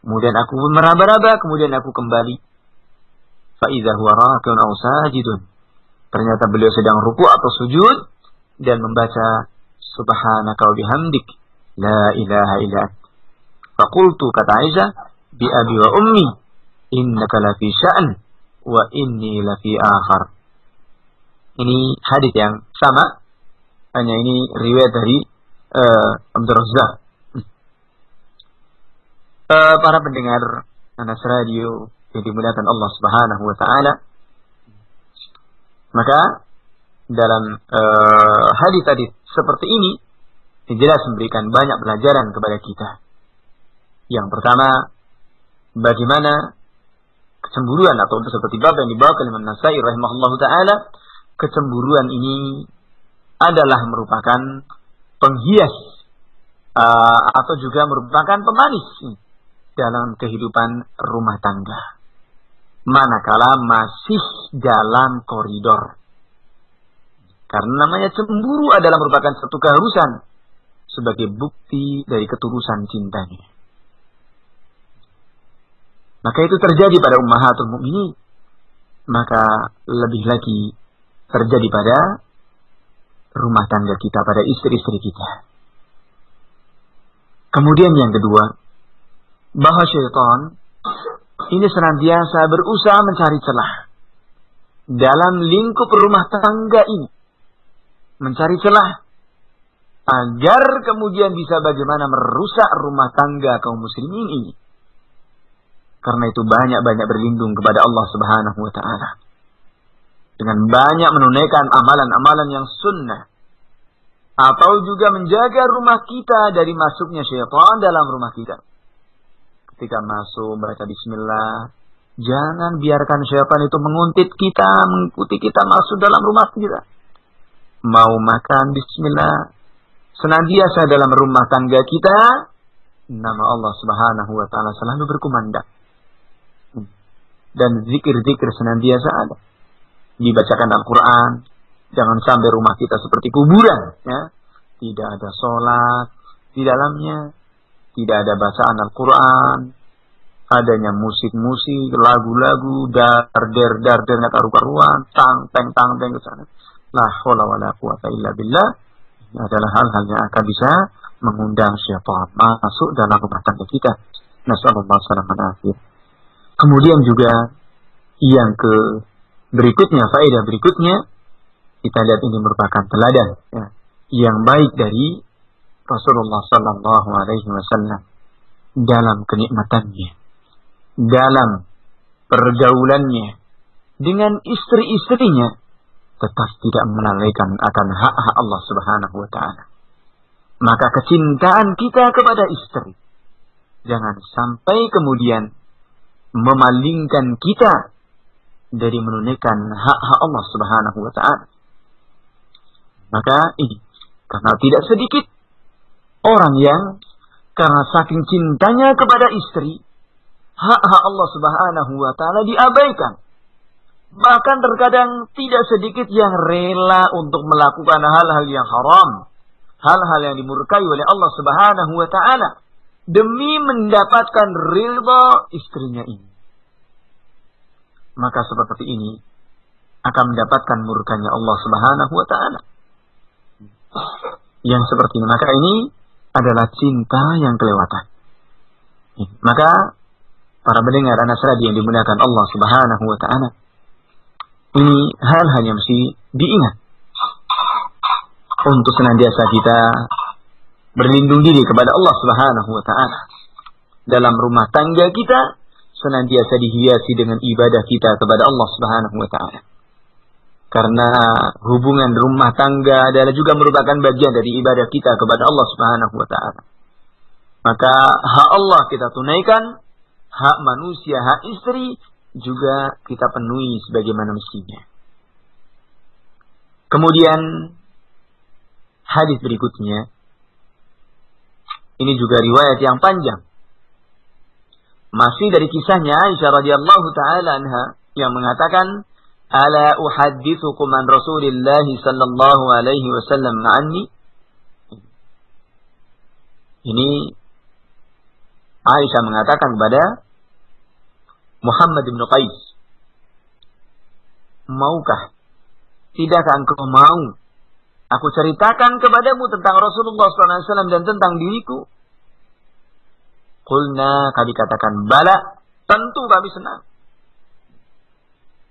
Speaker 2: Kemudian aku meraba-raba, kemudian aku kembali. فَإِذَا هُوَ رَاكِعٌ أَوْ سَاجِدٌ. Ternyata beliau sedang ruku' atau sujud dan membaca subhanaka wa bihamdik la ilaha illa anta. Faqultu, kata Aisyah, bi abi wa ummi innaka la fi sya'n wa inni la fi akhar. Ini hadis yang sama, hanya ini riwayat dari Abdul Razzaq. Para pendengar Anas Radio yang dimuliakan Allah Subhanahu wa taala, maka dalam hadis-hadis seperti ini jelas memberikan banyak pelajaran kepada kita. Yang pertama, bagaimana kecemburuan, atau seperti bab yang dibawa oleh Imam Nasai rahimahullahu taala, kecemburuan ini adalah merupakan penghias atau juga merupakan pemanis dalam kehidupan rumah tangga, manakala masih dalam koridor. Karena namanya cemburu adalah merupakan satu keharusan sebagai bukti dari ketulusan cintanya. Maka itu terjadi pada ummahatul mukminin, maka lebih lagi terjadi pada rumah tangga kita, pada istri-istri kita. Kemudian yang kedua, bahwa syaitan ini senantiasa berusaha mencari celah dalam lingkup rumah tangga ini, mencari celah agar kemudian bisa bagaimana merusak rumah tangga kaum muslimin ini. Karena itu banyak-banyak berlindung kepada Allah Subhanahu wa taala dengan banyak menunaikan amalan-amalan yang sunnah, atau juga menjaga rumah kita dari masuknya syaitan dalam rumah kita. Ketika masuk baca bismillah, jangan biarkan syaitan itu menguntit kita, mengikuti kita masuk dalam rumah kita. Mau makan bismillah, senantiasa dalam rumah tangga kita nama Allah Subhanahu wa taala selalu berkumandang. Dan zikir-zikir senantiasa ada. Dibacakan Al-Quran. Jangan sampai rumah kita seperti kuburan. Ya. Tidak ada sholat di dalamnya. Tidak ada bacaan Al-Quran. Adanya musik-musik, lagu-lagu, dar-der, gak karu-karuan, tang-teng ke sana. La haula wala quwata illa billah. Ini adalah hal-hal yang akan bisa mengundang syaitan masuk dalam rumah tangga kita. Nasallallahu alaihi wasallam. Kemudian juga yang berikutnya, faedah berikutnya, kita lihat ini merupakan teladan ya, yang baik dari Rasulullah Sallallahu Alaihi Wasallam dalam kenikmatannya, dalam pergaulannya dengan istri-istrinya, tetap tidak melalaikan akan hak-hak Allah Subhanahu Wa Taala. Maka kecintaan kita kepada istri jangan sampai kemudian memalingkan kita dari menunaikan hak-hak Allah Subhanahu wa taala. Maka ini karena tidak sedikit orang yang karena saking cintanya kepada istri, hak-hak Allah Subhanahu wa taala diabaikan. Bahkan terkadang tidak sedikit yang rela untuk melakukan hal-hal yang haram, hal-hal yang dimurkai oleh Allah Subhanahu wa taala demi mendapatkan ridha istrinya ini. Maka seperti ini akan mendapatkan murkanya Allah Subhanahu wa taala. Yang seperti ini, maka ini adalah cinta yang kelewatan. Maka para pendengar Anas Radio yang dimuliakan Allah Subhanahu wa taala, ini hal-hal yang mesti diingat untuk senantiasa kita berlindung diri kepada Allah Subhanahu wa taala. Dalam rumah tangga kita senantiasa dihiasi dengan ibadah kita kepada Allah Subhanahu wa taala. Karena hubungan rumah tangga adalah juga merupakan bagian dari ibadah kita kepada Allah Subhanahu wa taala. Maka hak Allah kita tunaikan, hak manusia, hak istri juga kita penuhi sebagaimana mestinya. Kemudian hadis berikutnya, ini juga riwayat yang panjang. Masih dari kisahnya Aisyah radhiyallahu taala anha yang mengatakan, "Ala uhaddithukum an Rasulillah sallallahu alaihi wasallam ma'anni?" Ini Aisyah mengatakan kepada Muhammad bin Qais, maukah? Tidakkah engkau mau aku ceritakan kepadamu tentang Rasulullah SAW dan tentang diriku? Qulna, kami katakan, bala, tentu kami senang.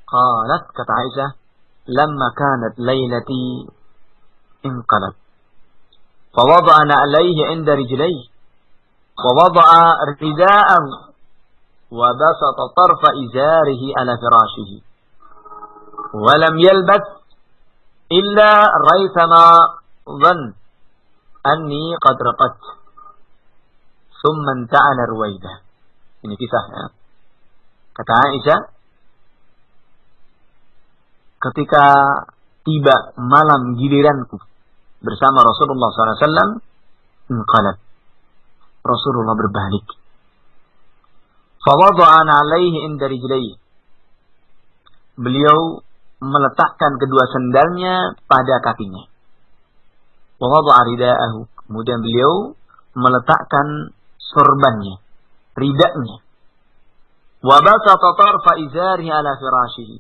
Speaker 2: Qalat, kata Aisyah, lamma kanat laylati inqalat. Fawada'ana alayhi inda rijlayhi. Wawada'a rida'ahu. Wabasata tarfa izarihi ala firashihi. Walam yalbas illa raithama dhan anni qad raqat. Thumma inta'ala Ruwaidah. Ini kisahnya. Kata Aisyah, ketika tiba malam giliranku bersama Rasulullah SAW, inqalat. Rasulullah berbalik. Fawada'ana alaihi inda rijlayhi. Beliau meletakkan kedua sendalnya pada kakinya. Wawada'a rida'ahu. Kemudian beliau meletakkan sorbannya, ridaknya. Wabasata tarfa izarihi ala firashihi.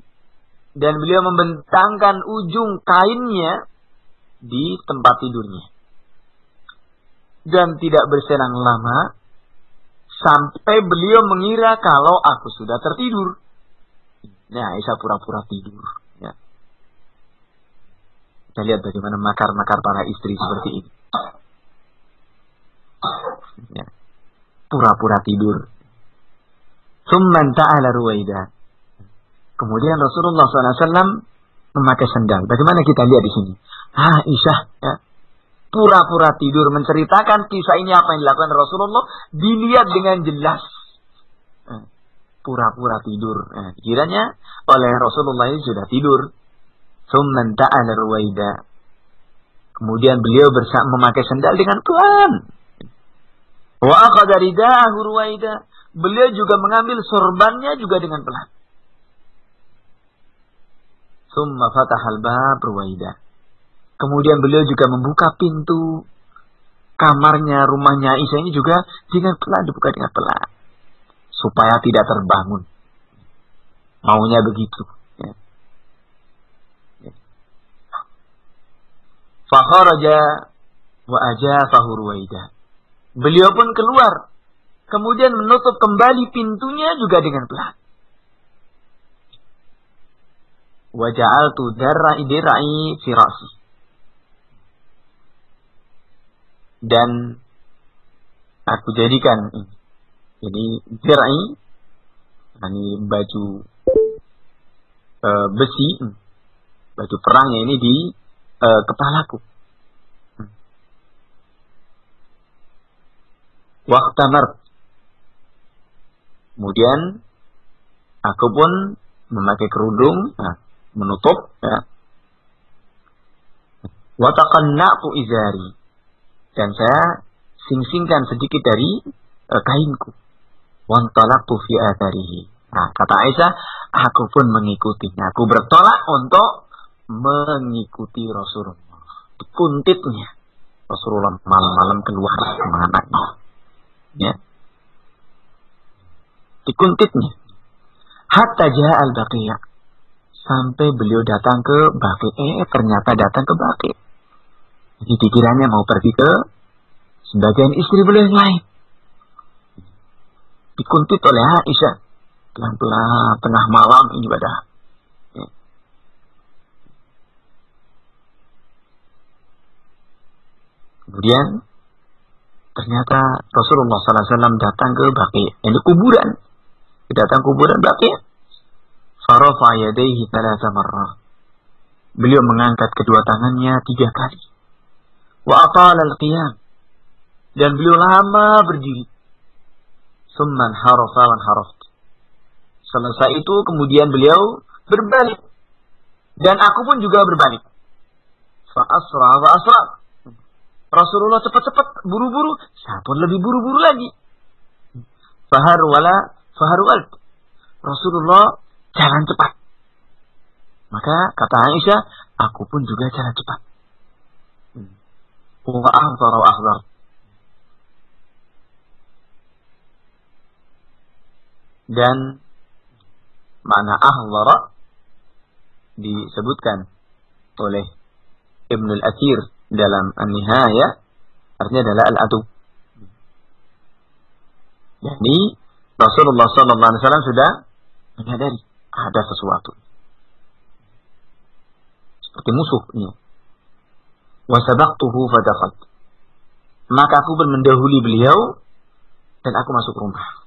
Speaker 2: Dan beliau membentangkan ujung kainnya di tempat tidurnya. Dan tidak berselang lama sampai beliau mengira kalau aku sudah tertidur. Nah, Aisyah pura-pura tidur. Ya. Kita lihat bagaimana makar-makar para istri seperti ini. Ya. Pura-pura tidur. Tsumma ta'ala Ruwaidah. Kemudian Rasulullah SAW memakai sandal. Bagaimana kita lihat di sini? Aisyah, ya, pura-pura tidur menceritakan kisah ini apa yang dilakukan Rasulullah, dilihat dengan jelas. Pura-pura tidur. Kiranya oleh Rasulullah ini sudah tidur. Tsumma ta'ala Ruwaidah. Kemudian beliau memakai sandal dengan pelan. Wa akhadha rida'ahu Ruwaidah. Beliau juga mengambil sorbannya juga dengan pelan. Tsumma fatahal bab Ruwaidah. Kemudian beliau juga membuka pintu kamarnya, rumahnya Aisyah ini juga dengan pelan, dibuka dengan pelan. Supaya tidak terbangun. Maunya begitu. Ya. Ya. Fakharaja wa ajafahu Ruwaidah. Beliau pun keluar. Kemudian menutup kembali pintunya juga dengan pelan. Wa ja'altu dir'i fi ra'si. Dan aku jadikan ini dir'i, ini baju besi, baju perangnya ini di kepalaku. Waqtamar. Kemudian aku pun memakai kerudung, menutup, ya. Wa taqanna'tu izari. Dan saya sing-singkan sedikit dari kainku. Wantalaqtu fi atharihi. Nah, kata Aisyah, aku pun mengikutinya. Aku bertolak untuk mengikuti Rasulullah. Dikuntitnya. Rasulullah malam-malam keluar kemana. Ya. Dikuntitnya. Hatta ja'al Baqi'. Sampai beliau datang ke Baqi'. Ternyata datang ke Baqi'. Jadi dikiranya mau pergi ke sebagian istri beliau yang lain. Dikuntit oleh Aisyah. Pelan-pelan, tengah malam ini ibadah. Ya. Kemudian ternyata Rasulullah SAW datang ke Baqi'. Ini kuburan. Datang kuburan Baqi'. Farafa yadayhi 3 marrah. Beliau mengangkat kedua tangannya 3 kali. Wa atala al-qiyam. Dan beliau lama berdiri. Summan harafa wan haraft. Selesai itu kemudian beliau berbalik. Dan aku pun juga berbalik. Fa asra wa asra. Rasulullah cepat-cepat, buru-buru. Saya pun lebih buru-buru lagi. Faharwal. Rasulullah jalan cepat. Maka kata Aisyah, aku pun juga jalan cepat. Wa ahdara wa ahdar. Dan makna ahdara disebutkan oleh Ibnul Athir dalam An-Nihaya artinya adalah al-adu. Jadi Rasulullah SAW sudah menyadari ada sesuatu seperti musuhnya. Wa sabaqtuhu fadakhat. Maka aku pun mendahului beliau dan aku masuk rumah.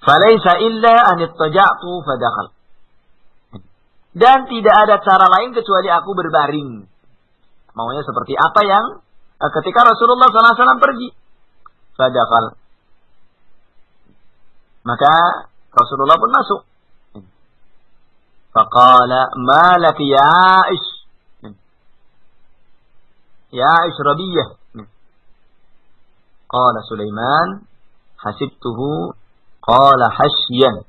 Speaker 2: Falaisa illa an ittaja'tu fadakhal. Dan tidak ada cara lain kecuali aku berbaring. Maunya seperti apa yang ketika Rasulullah SAW pergi. Fadakhal. Maka Rasulullah pun masuk. Faqala ma laki ya Aish. Ya Aish Rabiyah. Qala Sulaiman hasibtuhu qala hasyan.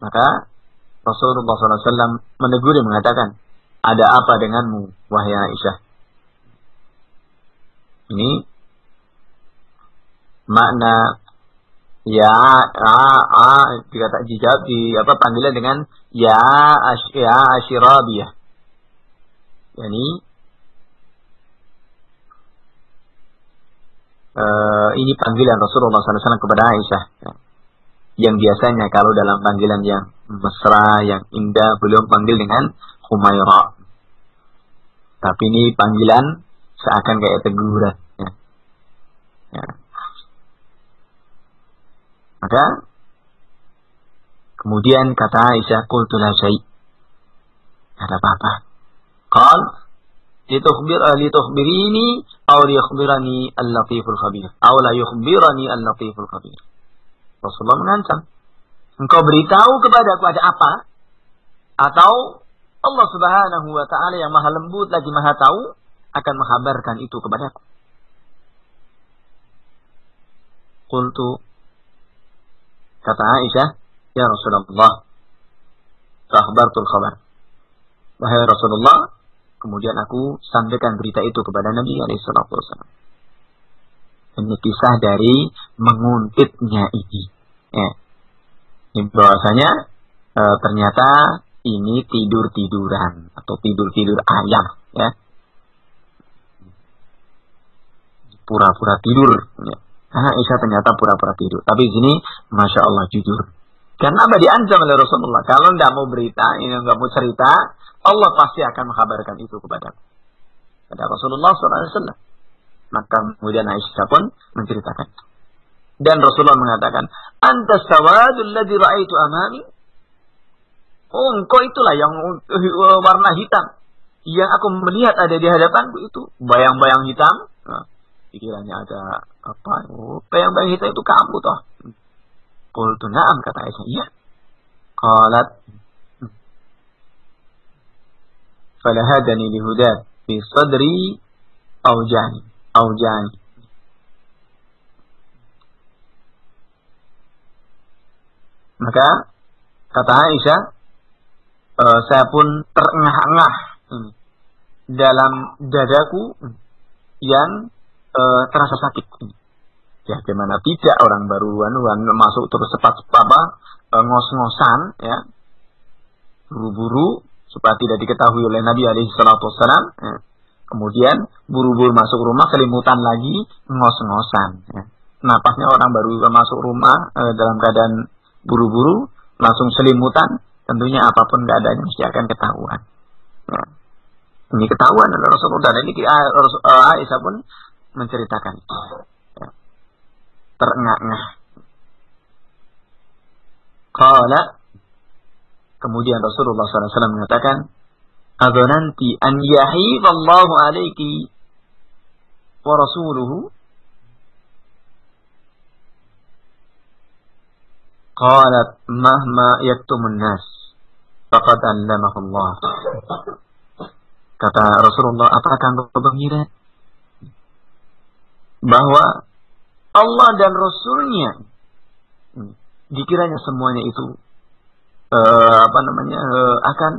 Speaker 2: Maka Rasulullah SAW menegur dan mengatakan, ada apa denganmu, wahai Aisyah? Ini makna ya dijawab di panggilan dengan ya Ashirabiyah. Yani ini panggilan Rasulullah SAW kepada Aisyah. Yang biasanya kalau dalam panggilan yang mesra, yang indah, beliau panggil dengan Humaira. Tapi ini panggilan seakan kayak teguran. Ya. Maka kemudian kata Aisyah, qultu la syai'. Ada apa-apa. Qal litukhbirini aw liyukhbirani al-latiful khabir. Aw la yukhbirani al-latiful khabir. Rasulullah mengancam, engkau beritahu kepadaku ada apa, atau Allah Subhanahu wa ta'ala yang maha lembut lagi maha tahu akan menghabarkan itu kepadaku. Qultu, kata Aisyah, ya Rasulullah, fa'akhbartul khabar. Wahai Rasulullah, kemudian aku sampaikan berita itu kepada Nabi SAW. Ini kisah dari menguntitnya ini. Ya. Ini bahwasanya ternyata ini tidur-tiduran atau tidur-tidur ayam, ya. Pura-pura tidur. Ya. Karena Aisyah ternyata pura-pura tidur. Tapi di sini, Masya Allah, jujur. Karena apa diancam oleh Rasulullah? Kalau tidak mau berita, ini nggak mau cerita, Allah pasti akan menghabarkan itu kepada Rasulullah SAW. Maka kemudian Aisyah pun menceritakan. Dan Rasulullah mengatakan, Antas sawadul ladzi ra'aitu amami. Oh, engkau itulah yang warna hitam. Yang aku melihat ada di hadapanku itu. Bayang-bayang hitam. Nah, pikirannya ada apa? Oh, bayang-bayang hitam itu kamu toh. Qultu na'am, kata Aisyah. Iya. Qalat. Falahadani lihudat fi sadri aujani. Maka kata Aisyah, saya pun terengah-engah dalam dadaku yang terasa sakit. Ya, gimana tidak orang baruan masuk terus ngos-ngosan, ya, buru-buru supaya tidak diketahui oleh Nabi SAW. Ya. Kemudian buru-buru masuk rumah, selimutan lagi, ngos-ngosan. Ya. Napasnya orang baru masuk rumah dalam keadaan buru-buru, langsung selimutan, tentunya apapun keadaannya mesti akan ketahuan. Ya. Ini ketahuan oleh Rasulullah, dan ini Aisyah pun menceritakan itu. Ya. Terengah-engah. Qala, kemudian Rasulullah SAW mengatakan, Adhananti an yahifallahu alaiki wa rasuluhu. Qalat mahma yaktumun nas faqad allamahu Allah. Kata Rasulullah, apakah engkau mengira bahwa Allah dan Rasulnya dikiranya semuanya itu akan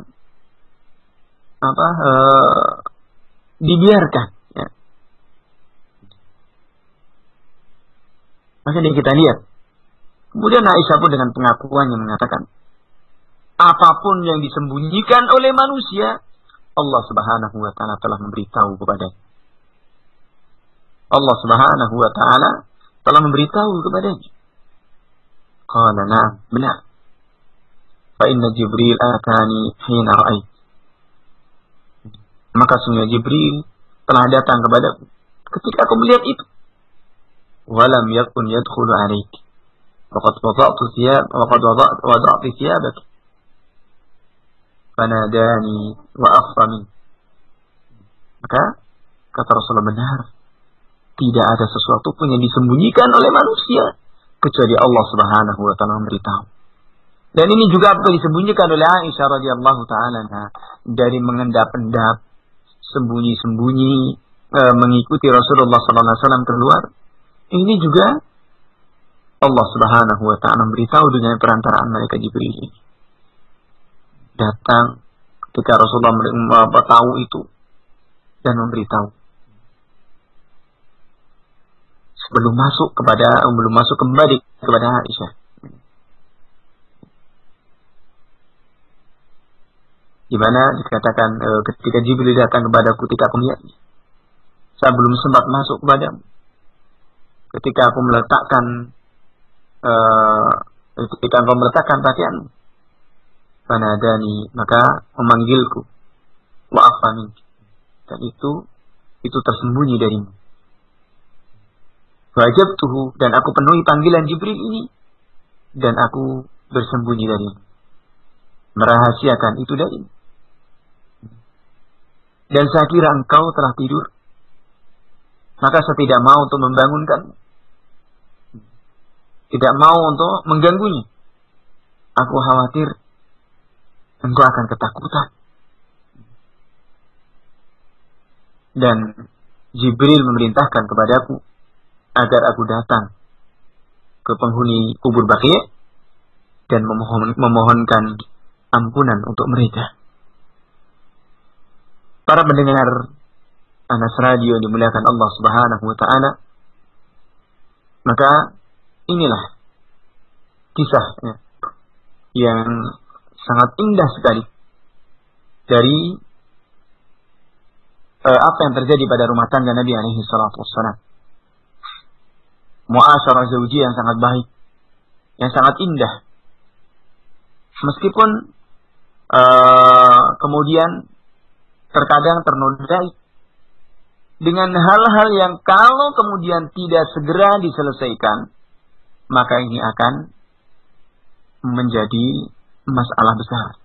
Speaker 2: dibiarkan, ya. Maka kita lihat Kemudian Aisyah pun dengan pengakuannya mengatakan, apapun yang disembunyikan oleh manusia, Allah Subhanahu wa Ta'ala telah memberitahu kepadanya. Allah Subhanahu wa Ta'ala telah memberitahu kepadanya. Qala na'am, benar. Fa inna Jibril atani hina ra'ait. Maka sungguh Jibril telah datang kepadaku ketika aku melihat itu. Walam yakun yadkhulu alaiki. Waqad wada'tu thiyabaki. Fanadani wa akhfani. Maka kata Rasulullah, benar, tidak ada sesuatu pun yang disembunyikan oleh manusia kecuali Allah Subhanahu wa Ta'ala memberitahu. Dan ini juga apa disembunyikan oleh Aisyah radhiyallahu ta'ala dari mengendap-endap, sembunyi-sembunyi, mengikuti Rasulullah sallallahu alaihi wasallam keluar. Ini juga Allah Subhanahu wa Ta'ala memberitahu dengan perantaraan malaikat Jibril ini. Datang ketika Rasulullah tahu itu dan memberitahu. Belum masuk kembali kepada Aisyah. Di mana dikatakan ketika Jibril datang kepadaku ketika aku melihatnya, saya belum sempat masuk kepadamu. Ketika aku meletakkan ketika engkau meletakkan pakaianmu, fanadani, maka memanggilku, wa akhfani, dan itu tersembunyi darimu. Wajabtuhu, dan aku penuhi panggilan Jibril ini, dan aku bersembunyi darimu, merahasiakan itu darimu. Dan saya kira engkau telah tidur, maka saya tidak mau untuk membangunkanmu, tidak mau untuk mengganggunya. Aku khawatir engkau akan ketakutan. Dan Jibril memerintahkan kepadaku agar aku datang ke penghuni kubur Baqi' dan memohonkan ampunan untuk mereka. Para pendengar Anas Radio dimuliakan Allah Subhanahu wa Ta'ala, maka inilah kisah yang sangat indah sekali dari apa yang terjadi pada rumah tangga Nabi alaihi salatu wassalam. Muasyarah zaujiyah yang sangat baik, yang sangat indah. Meskipun kemudian terkadang ternodai dengan hal-hal yang kalau kemudian tidak segera diselesaikan, maka ini akan menjadi masalah besar.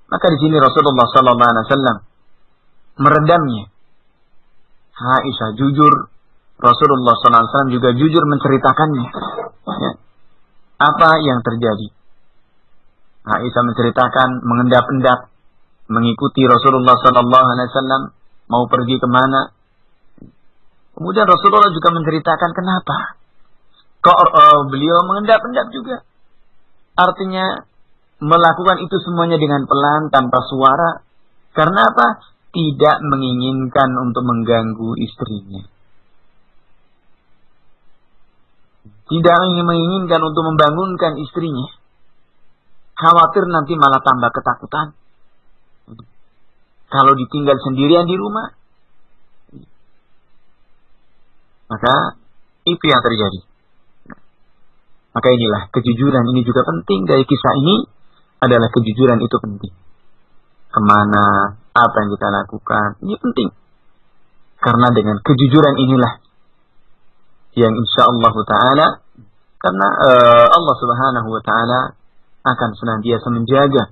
Speaker 2: Maka di sini Rasulullah sallallahu alaihi wasallam meredamnya. Aisyah jujur, Rasulullah sallallahu alaihi wasallam juga jujur menceritakannya. Ya. Apa yang terjadi? Aisyah menceritakan mengendap-endap mengikuti Rasulullah sallallahu alaihi wasallam mau pergi kemana. Kemudian Rasulullah juga menceritakan kenapa kok beliau mengendap-endap juga. Artinya melakukan itu semuanya dengan pelan tanpa suara. Karena apa? Tidak menginginkan untuk mengganggu istrinya. Tidak menginginkan untuk membangunkan istrinya. Khawatir nanti malah tambah ketakutan. Kalau ditinggal sendirian di rumah. Maka itu yang terjadi. Maka inilah kejujuran ini juga penting. Dari kisah ini adalah kejujuran itu penting. Kemana, apa yang kita lakukan, ini penting. Karena dengan kejujuran inilah yang insyaAllah ta'ala, karena Allah subhanahu wa ta'ala akan senantiasa menjaga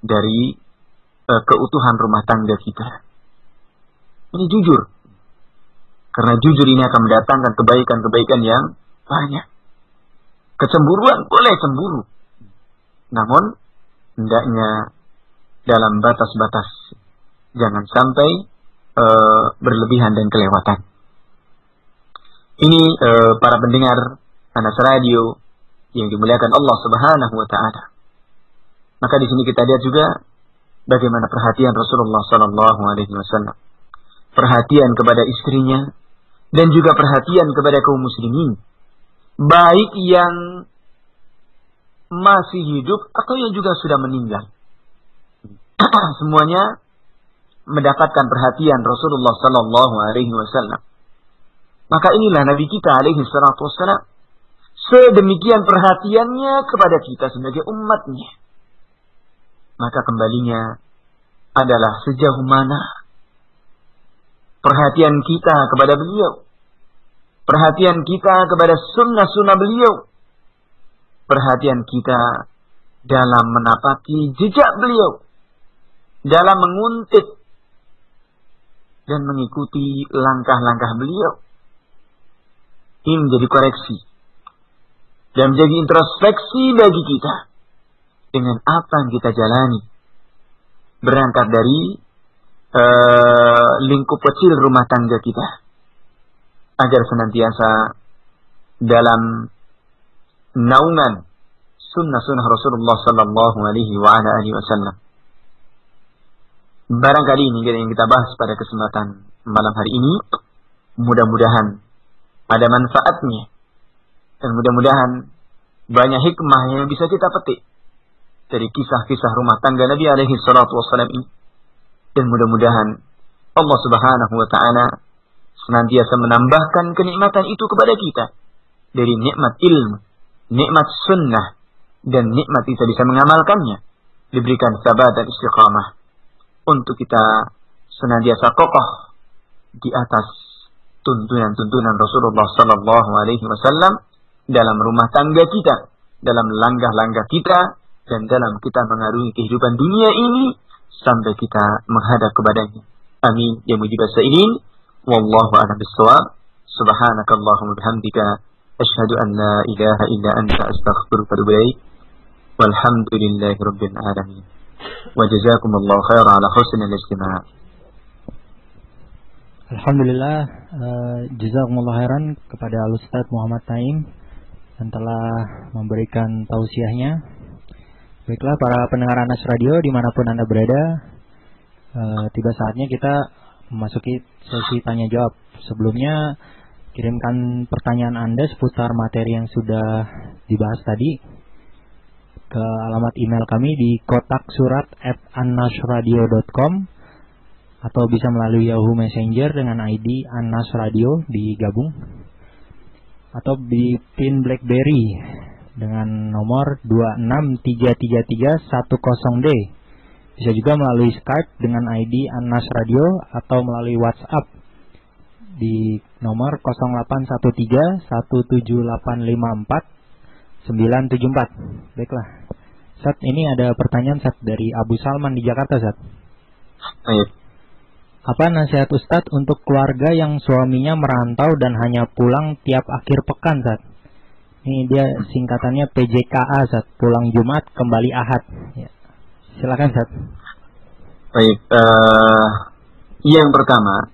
Speaker 2: dari keutuhan rumah tangga kita. Ini jujur. Karena jujur ini akan mendatangkan kebaikan-kebaikan yang banyak. Kecemburuan boleh cemburu. Namun, hendaknya dalam batas-batas. Jangan sampai berlebihan dan kelewatan. Ini para pendengar Anas Radio yang dimuliakan Allah subhanahu wa ta'ala. Maka di sini kita lihat juga bagaimana perhatian Rasulullah sallallahu alaihi wasallam. Perhatian kepada istrinya dan juga perhatian kepada kaum muslimin baik yang masih hidup atau yang juga sudah meninggal. Semuanya mendapatkan perhatian Rasulullah sallallahu alaihi wasallam. Maka inilah Nabi kita alaihi salatu wassalam, sedemikian perhatiannya kepada kita sebagai umatnya. Maka kembalinya adalah sejauh mana perhatian kita kepada beliau, perhatian kita kepada sunnah-sunnah beliau, perhatian kita dalam menapaki jejak beliau, dalam menguntit dan mengikuti langkah-langkah beliau. Ini menjadi koreksi dan menjadi introspeksi bagi kita dengan apa yang kita jalani, berangkat dari lingkup kecil rumah tangga kita, agar senantiasa dalam naungan sunnah-sunnah Rasulullah sallallahu alaihi wasallam. Barangkali ini yang kita bahas pada kesempatan malam hari ini. Mudah-mudahan ada manfaatnya dan mudah-mudahan banyak hikmah yang bisa kita petik dari kisah-kisah rumah tangga Nabi alaihi salatu wassalam ini. Dan mudah-mudahan Allah subhanahu wa ta'ala senantiasa menambahkan kenikmatan itu kepada kita, dari nikmat ilmu, nikmat sunnah, dan nikmat kita bisa mengamalkannya, diberikan sabar dan istiqamah untuk kita senantiasa kokoh di atas tuntunan-tuntunan Rasulullah sallallahu alaihi wasallam dalam rumah tangga kita, dalam langkah-langkah kita, dan dalam kita mengarungi kehidupan dunia ini sampai kita menghadap kepadanya. Amin ya mujibas sa'ilin. Wallahu a'lam bissawab. Subhanakallahumma bihamdika asyhadu an la ilaha illa anta astaghfiruka wa atubu ilaik. Walhamdulillahi rabbil alamin. Wa jazakumullahu khairan ala husnil istima'.
Speaker 1: Alhamdulillah, jazakumullah khairan kepada Al-Ustaz Muhammad Naim yang telah memberikan tausiahnya. Baiklah para pendengar Anas Radio dimanapun Anda berada, tiba saatnya kita memasuki sesi tanya jawab. Sebelumnya kirimkan pertanyaan Anda seputar materi yang sudah dibahas tadi ke alamat email kami di kotaksurat@annasradio.com atau bisa melalui Yahoo Messenger dengan ID Anas Radio digabung, atau di pin BlackBerry dengan nomor 2633310D. Bisa juga melalui Skype dengan ID Anas Radio atau melalui WhatsApp di nomor 081317854974. Baiklah, Ustaz, ini ada pertanyaan Ustaz dari Abu Salman di Jakarta, Ustaz. Apa nasihat Ustaz untuk keluarga yang suaminya merantau dan hanya pulang tiap akhir pekan, Ustaz? Ini dia singkatannya PJKA, Ustaz, pulang Jumat kembali Ahad. Ya. Silakan, Ustaz.
Speaker 2: Baik, yang pertama,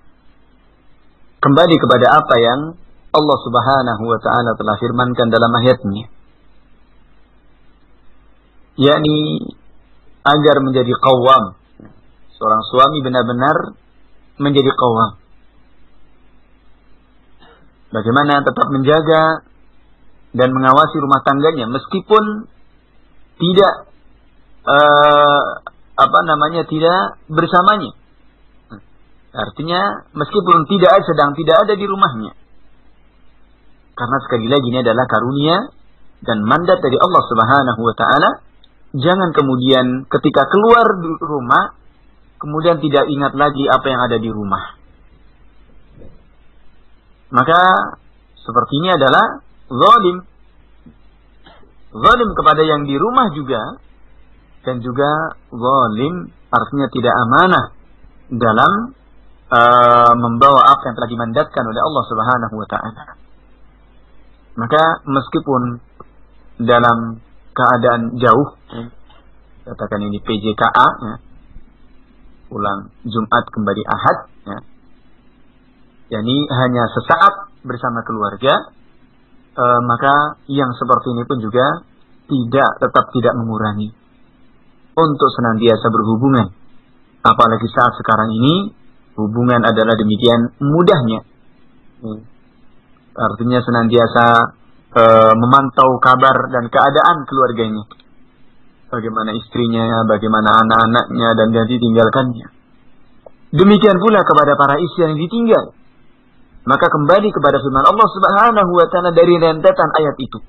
Speaker 2: kembali kepada apa yang Allah Subhanahu wa ta'ala telah firmankan dalam ayatnya, yakni agar menjadi qawwam. Seorang suami benar-benar menjadi qawwam. Bagaimana tetap menjaga dan mengawasi rumah tangganya meskipun tidak tidak bersamanya. Artinya meskipun sedang tidak ada di rumahnya. Karena sekali lagi ini adalah karunia dan mandat dari Allah Subhanahu wa ta'ala. Jangan kemudian ketika keluar dari rumah kemudian tidak ingat lagi apa yang ada di rumah. Maka seperti ini adalah zalim. Zalim kepada yang di rumah juga, dan juga zalim artinya tidak amanah dalam membawa apa yang telah dimandatkan oleh Allah Subhanahu wa ta'ala. Maka meskipun dalam keadaan jauh, katakan ini PJKA, ya, pulang Jumat kembali Ahad, ya, yakni hanya sesaat bersama keluarga, maka yang seperti ini pun juga tetap tidak mengurangi untuk senantiasa berhubungan. Apalagi saat sekarang ini hubungan adalah demikian mudahnya. Artinya senantiasa memantau kabar dan keadaan keluarganya. Bagaimana istrinya, bagaimana anak-anaknya, dan yang ditinggalkannya. Demikian pula kepada para istri yang ditinggal. Maka kembali kepada firman Allah Subhanahu wa ta'ala dari rentetan ayat itu,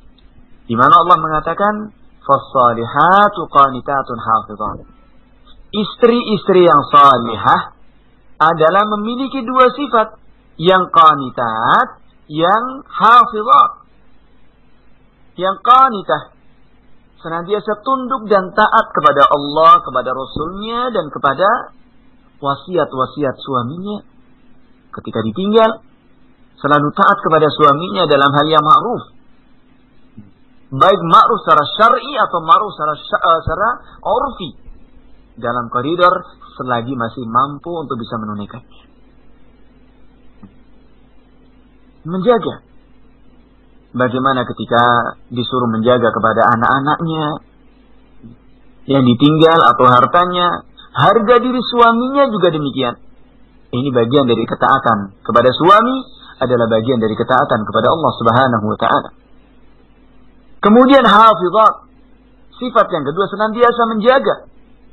Speaker 2: di mana Allah mengatakan, "Fas-salihatu qanitatun hafizat." Istri-istri yang salihah adalah memiliki dua sifat, yang qanitat, yang hafizat. Yang qanitah, senantiasa tunduk dan taat kepada Allah, kepada Rasulnya, dan kepada wasiat-wasiat suaminya. Ketika ditinggal, selalu taat kepada suaminya dalam hal yang ma'ruf. Baik ma'ruf secara syar'i atau ma'ruf secara urfi. Dalam koridor selagi masih mampu untuk bisa menunaikannya. Menjaga. Bagaimana ketika disuruh menjaga kepada anak-anaknya yang ditinggal atau hartanya, harga diri suaminya juga demikian. Ini bagian dari ketaatan kepada suami, adalah bagian dari ketaatan kepada Allah Subhanahu wa ta'ala. Kemudian hafizat, sifat yang kedua senantiasa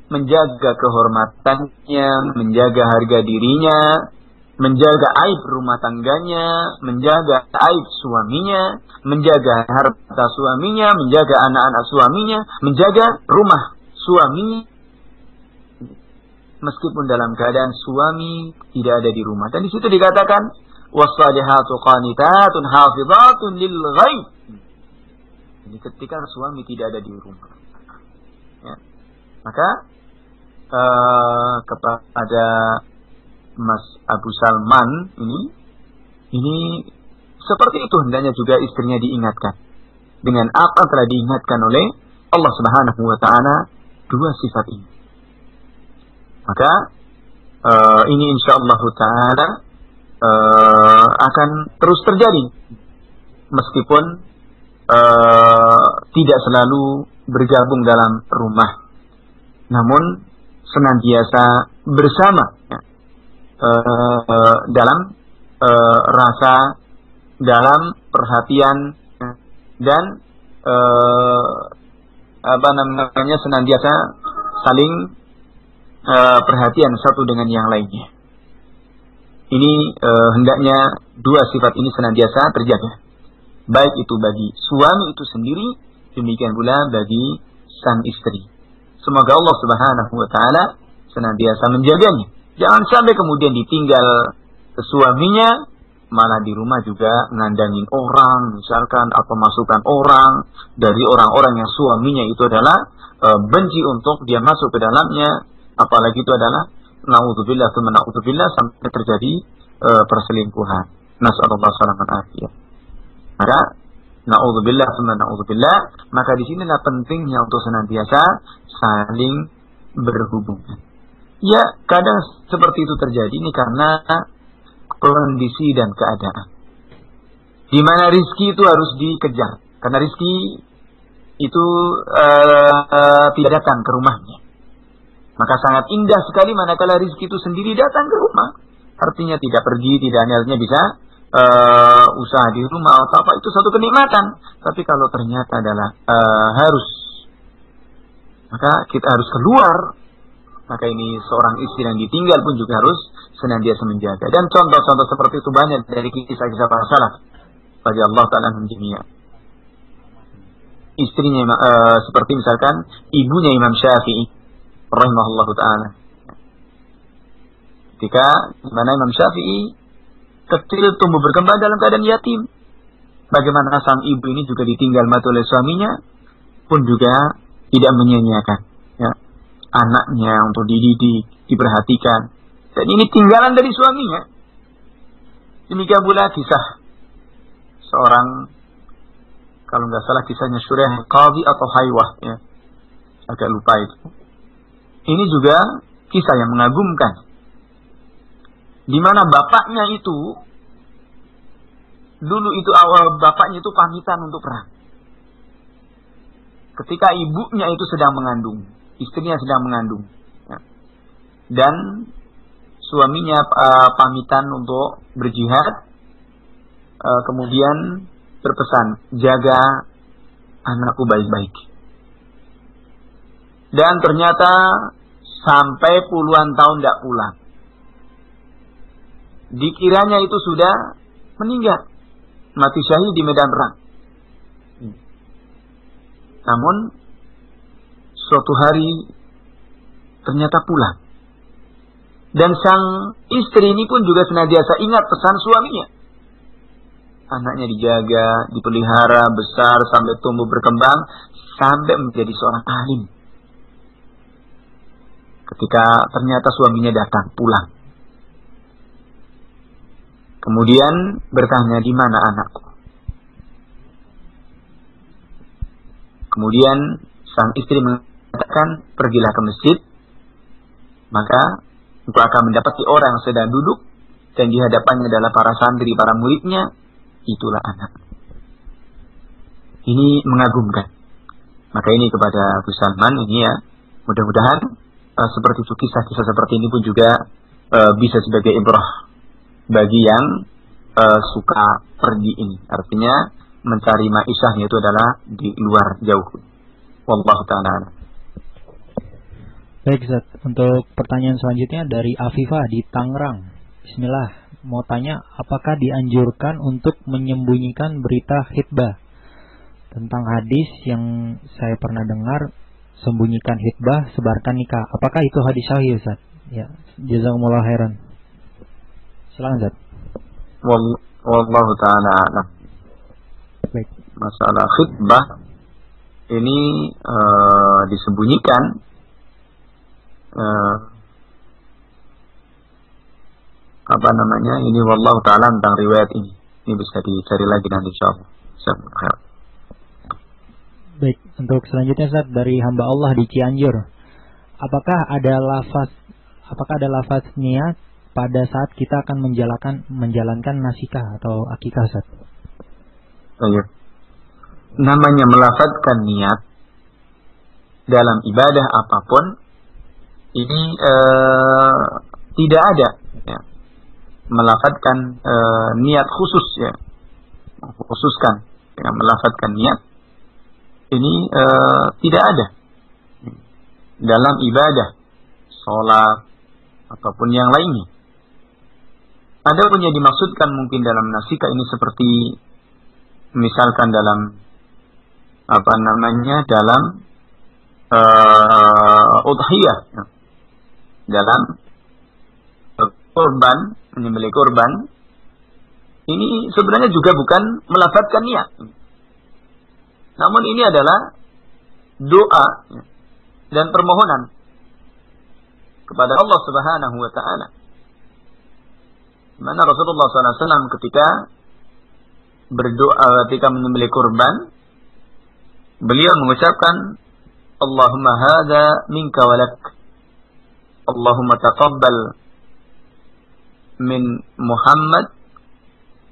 Speaker 2: menjaga kehormatannya, menjaga harga dirinya, menjaga aib rumah tangganya, menjaga aib suaminya, menjaga harta suaminya, menjaga anak-anak suaminya, menjaga rumah suaminya, meskipun dalam keadaan suami tidak ada di rumah. Dan di situ dikatakan, "Was-salihatu qanitatun hafizatun lil ghaib." Jadi ketika suami tidak ada di rumah, ya, maka kepada Mas Abu Salman ini seperti itu hendaknya juga istrinya diingatkan dengan apa telah diingatkan oleh Allah Subhanahu wa ta'ala, dua sifat ini. Maka ini insyaallah ta'ala akan terus terjadi meskipun tidak selalu bergabung dalam rumah, namun senantiasa bersama, ya, dalam rasa, dalam perhatian, dan senantiasa saling perhatian satu dengan yang lainnya. Ini hendaknya dua sifat ini senantiasa terjaga, baik itu bagi suami itu sendiri, demikian pula bagi sang istri. Semoga Allah Subhanahu wa ta'ala senantiasa menjaganya. Jangan sampai kemudian ditinggal suaminya, malah di rumah juga ngandangin orang, misalkan, atau masukkan orang dari orang-orang yang suaminya itu adalah benci untuk dia masuk ke dalamnya, apalagi itu adalah na'udzubillah tsumma na'udzubillah sampai terjadi perselingkuhan. Nas'alullah salaman afiyah. Maka na'udzubillah tsumma na'udzubillah, maka di sinilah pentingnya untuk senantiasa saling berhubungan. Ya, kadang seperti itu terjadi ini karena kondisi dan keadaan, di mana rizki itu harus dikejar, karena rizki itu tidak datang ke rumahnya. Maka sangat indah sekali manakala rizki itu sendiri datang ke rumah. Artinya tidak pergi, tidak hanya bisa usaha di rumah atau apa, itu satu kenikmatan. Tapi kalau ternyata adalah harus, maka kita harus keluar. Maka ini seorang istri yang ditinggal pun juga harus senantiasa menjaga. Dan contoh-contoh seperti itu banyak dari kisah-kisah para salaf. Bagi Allah Ta'ala menjemiah. Istrinya seperti misalkan ibunya Imam Syafi'i rahimahullah ta'ala. Ketika dimana Imam Syafi'i kecil tumbuh berkembang dalam keadaan yatim, bagaimana sang ibu ini juga ditinggal mati oleh suaminya, pun juga tidak menyia-nyiakan, ya, anaknya untuk dididik, diperhatikan. Dan ini tinggalan dari suaminya. Demikian pula kisah seorang, kalau nggak salah kisahnya Syurah Qadhi atau Haywah, ya, agak lupa itu. Ini juga kisah yang mengagumkan, di mana bapaknya itu dulu itu awal bapaknya itu pamitan untuk perang. Ketika ibunya itu sedang mengandung, istrinya sedang mengandung, ya, dan suaminya pamitan untuk berjihad, kemudian berpesan, jaga anakku baik-baik. Dan ternyata sampai puluhan tahun tidak pulang. Dikiranya itu sudah meninggal, mati syahid di medan perang. Namun suatu hari ternyata pulang. Dan sang istri ini pun juga senantiasa ingat pesan suaminya. Anaknya dijaga, dipelihara, besar, sampai tumbuh berkembang, sampai menjadi seorang alim. Ketika ternyata suaminya datang, pulang. Kemudian bertanya, di mana anakku? Kemudian sang istri mengatakan, pergilah ke masjid, maka engkau akan mendapati orang yang sedang duduk, dan di hadapannya adalah para santri, para muridnya, itulah anak. Ini mengagumkan. Maka ini kepada Abu Salman, ini ya, mudah-mudahan seperti itu, kisah-kisah seperti ini pun juga bisa sebagai ibrah bagi yang suka pergi ini. Artinya mencari ma'isyahnya itu adalah di luar jauh. Wallahu ta'ala.
Speaker 1: Baik Ustaz, untuk pertanyaan selanjutnya dari Afifah di Tangerang. Bismillah, mau tanya, apakah dianjurkan untuk menyembunyikan berita khitbah? Tentang hadis yang saya pernah dengar, sembunyikan khitbah, sebarkan nikah. Apakah itu hadis sahih Ustaz? Ya, jazakumullah khairan. Silakan Ustaz.
Speaker 2: Wallahu ta'ala a'lam.
Speaker 1: Baik.
Speaker 2: Masalah khitbah ini disembunyikan. Apa namanya? Ini wallahu ta'ala tentang riwayat ini. Ini bisa dicari lagi nanti insyaallah.
Speaker 1: Baik, untuk selanjutnya Ustaz, dari hamba Allah di Cianjur. Apakah ada lafaz niat pada saat kita akan menjalankan nasikah atau akikah Ustaz?
Speaker 2: Baik. Namanya melafazkan niat dalam ibadah apapun ini tidak ada ya. Melafazkan niat khusus ya. Khususkan dengan melafazkan niat ini tidak ada dalam ibadah sholat ataupun yang lainnya. Ada pun yang dimaksudkan mungkin dalam nasikah ini seperti misalkan dalam dalam udhiyah ya. Dalam kurban, menyembelih kurban, ini sebenarnya juga bukan melafazkan niat. Namun ini adalah doa dan permohonan kepada Allah Subhanahu wa ta'ala. Mana Rasulullah SAW ketika berdoa, ketika menyembelih kurban, beliau mengucapkan, Allahumma hadza minka walak, Allahumma taqabbal min Muhammad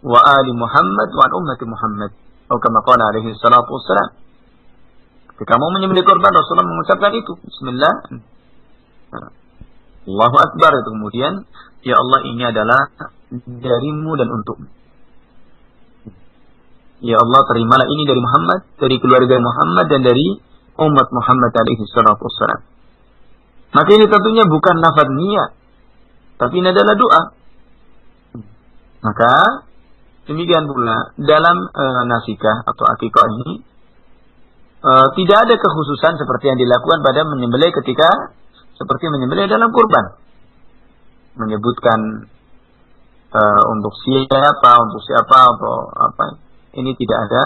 Speaker 2: wa ali Muhammad wa an ummati Muhammad. Atau kama qala alaihi salatu wassalam. Ketika mau menyembelih kurban, Rasulullah mengucapkan itu, bismillah, Allahu Akbar, itu kemudian, ya Allah, ini adalah darimu dan untukmu. Ya Allah, terimalah ini dari Muhammad, dari keluarga Muhammad dan dari umat Muhammad alaihi salatu wassalam. Maka ini tentunya bukan lafaz niat, tapi ini adalah doa. Maka demikian pula dalam nasikah atau akikah ini tidak ada kekhususan seperti yang dilakukan pada menyembelih ketika seperti menyembelih dalam kurban. Menyebutkan untuk siapa atau apa. Ini tidak ada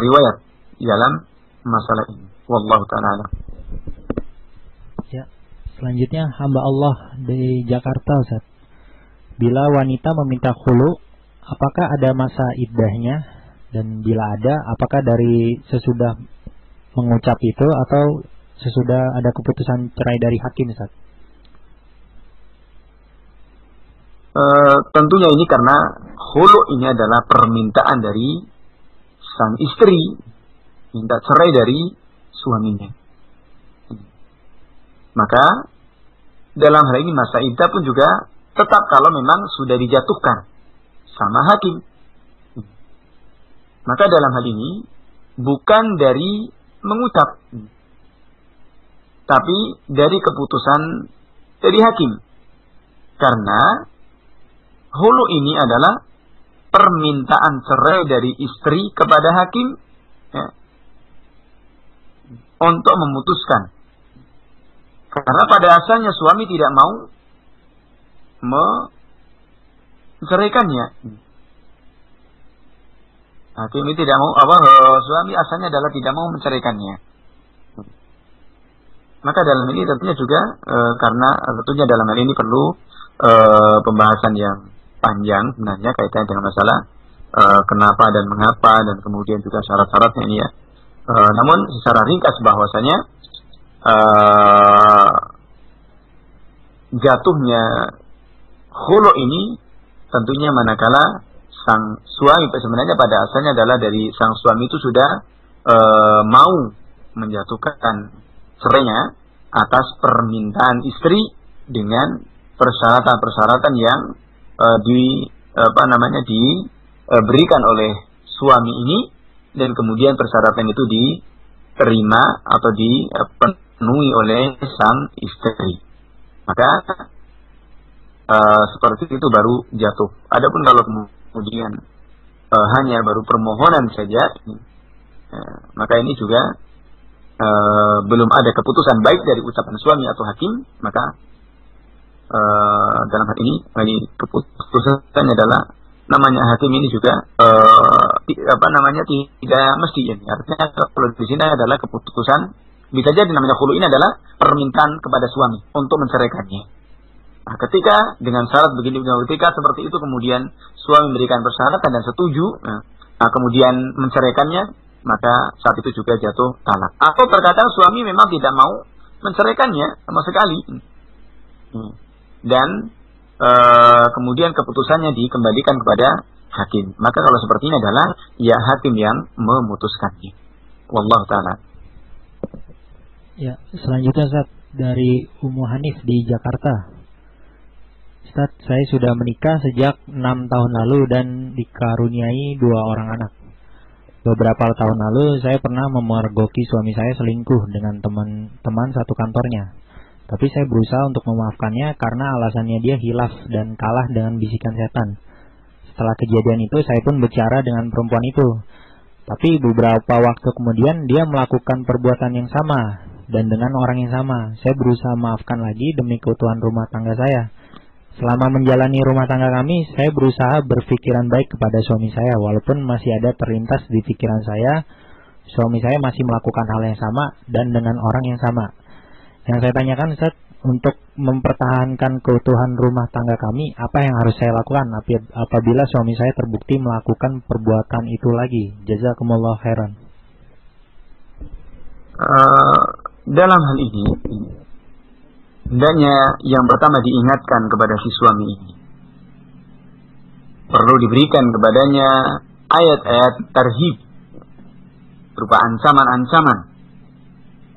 Speaker 2: riwayat dalam masalah ini. Wallahu ta'ala.
Speaker 1: Ya, selanjutnya hamba Allah di Jakarta Ustaz. Bila wanita meminta khulu, apakah ada masa iddahnya? Dan bila ada, apakah dari sesudah mengucap itu atau sesudah ada keputusan cerai dari hakim Ustaz?
Speaker 2: Tentunya ini karena khulu ini adalah permintaan dari sang istri, minta cerai dari suaminya. Maka dalam hal ini masa iddah pun juga tetap kalau memang sudah dijatuhkan sama hakim. Maka dalam hal ini bukan dari mengucap, tapi dari keputusan dari hakim. Karena hulu ini adalah permintaan cerai dari istri kepada hakim, ya, untuk memutuskan. Karena pada asalnya suami tidak mau menceraikannya. Hakim ini tidak mau, suami asalnya adalah tidak mau menceraikannya. Maka dalam ini tentunya juga karena tentunya dalam hal ini perlu pembahasan yang panjang sebenarnya kaitannya dengan masalah kenapa dan mengapa dan kemudian juga syarat-syaratnya ini ya. Namun secara ringkas bahwasanya jatuhnya khulu ini tentunya manakala sang suami sebenarnya pada asalnya adalah dari sang suami itu sudah mau menjatuhkan cerainya atas permintaan istri dengan persyaratan-persyaratan yang diberikan oleh suami ini, dan kemudian persyaratan itu diterima atau dipenuhi oleh sang istri. Maka seperti itu baru jatuh. Adapun kalau kemudian hanya baru permohonan saja, maka ini juga belum ada keputusan baik dari ucapan suami atau hakim, maka dalam hal ini keputusannya adalah namanya hakim ini juga tidak mesti ini. Artinya kalau di sini adalah keputusan, bisa jadi namanya khulu ini adalah permintaan kepada suami untuk menceraikannya. Nah, ketika dengan syarat begini, ketika seperti itu kemudian suami memberikan persyaratan dan setuju, nah kemudian menceraikannya, maka saat itu juga jatuh talak. Atau terkadang suami memang tidak mau menceraikannya sama sekali, dan kemudian keputusannya dikembalikan kepada hakim. Maka kalau seperti ini adalah ya hakim yang memutuskannya. Wallahu ta'ala.
Speaker 1: Ya, selanjutnya Ustaz dari Ummu Hanif di Jakarta. Ustaz, saya sudah menikah sejak 6 tahun lalu dan dikaruniai 2 orang anak. Beberapa tahun lalu saya pernah memergoki suami saya selingkuh dengan teman satu kantornya. Tapi saya berusaha untuk memaafkannya karena alasannya dia hilaf dan kalah dengan bisikan setan. Setelah kejadian itu saya pun bicara dengan perempuan itu. Tapi beberapa waktu kemudian dia melakukan perbuatan yang sama dan dengan orang yang sama. Saya berusaha maafkan lagi demi keutuhan rumah tangga saya. Selama menjalani rumah tangga kami, saya berusaha berpikiran baik kepada suami saya, walaupun masih ada terlintas di pikiran saya, suami saya masih melakukan hal yang sama dan dengan orang yang sama. Yang saya tanyakan, Ustaz, untuk mempertahankan keutuhan rumah tangga kami, apa yang harus saya lakukan apabila suami saya terbukti melakukan perbuatan itu lagi? Jazakumullah khairan.
Speaker 2: Dalam hal ini, hendaknya yang pertama diingatkan kepada si suami ini. Perlu diberikan kepadanya ayat-ayat tarhib berupa ancaman-ancaman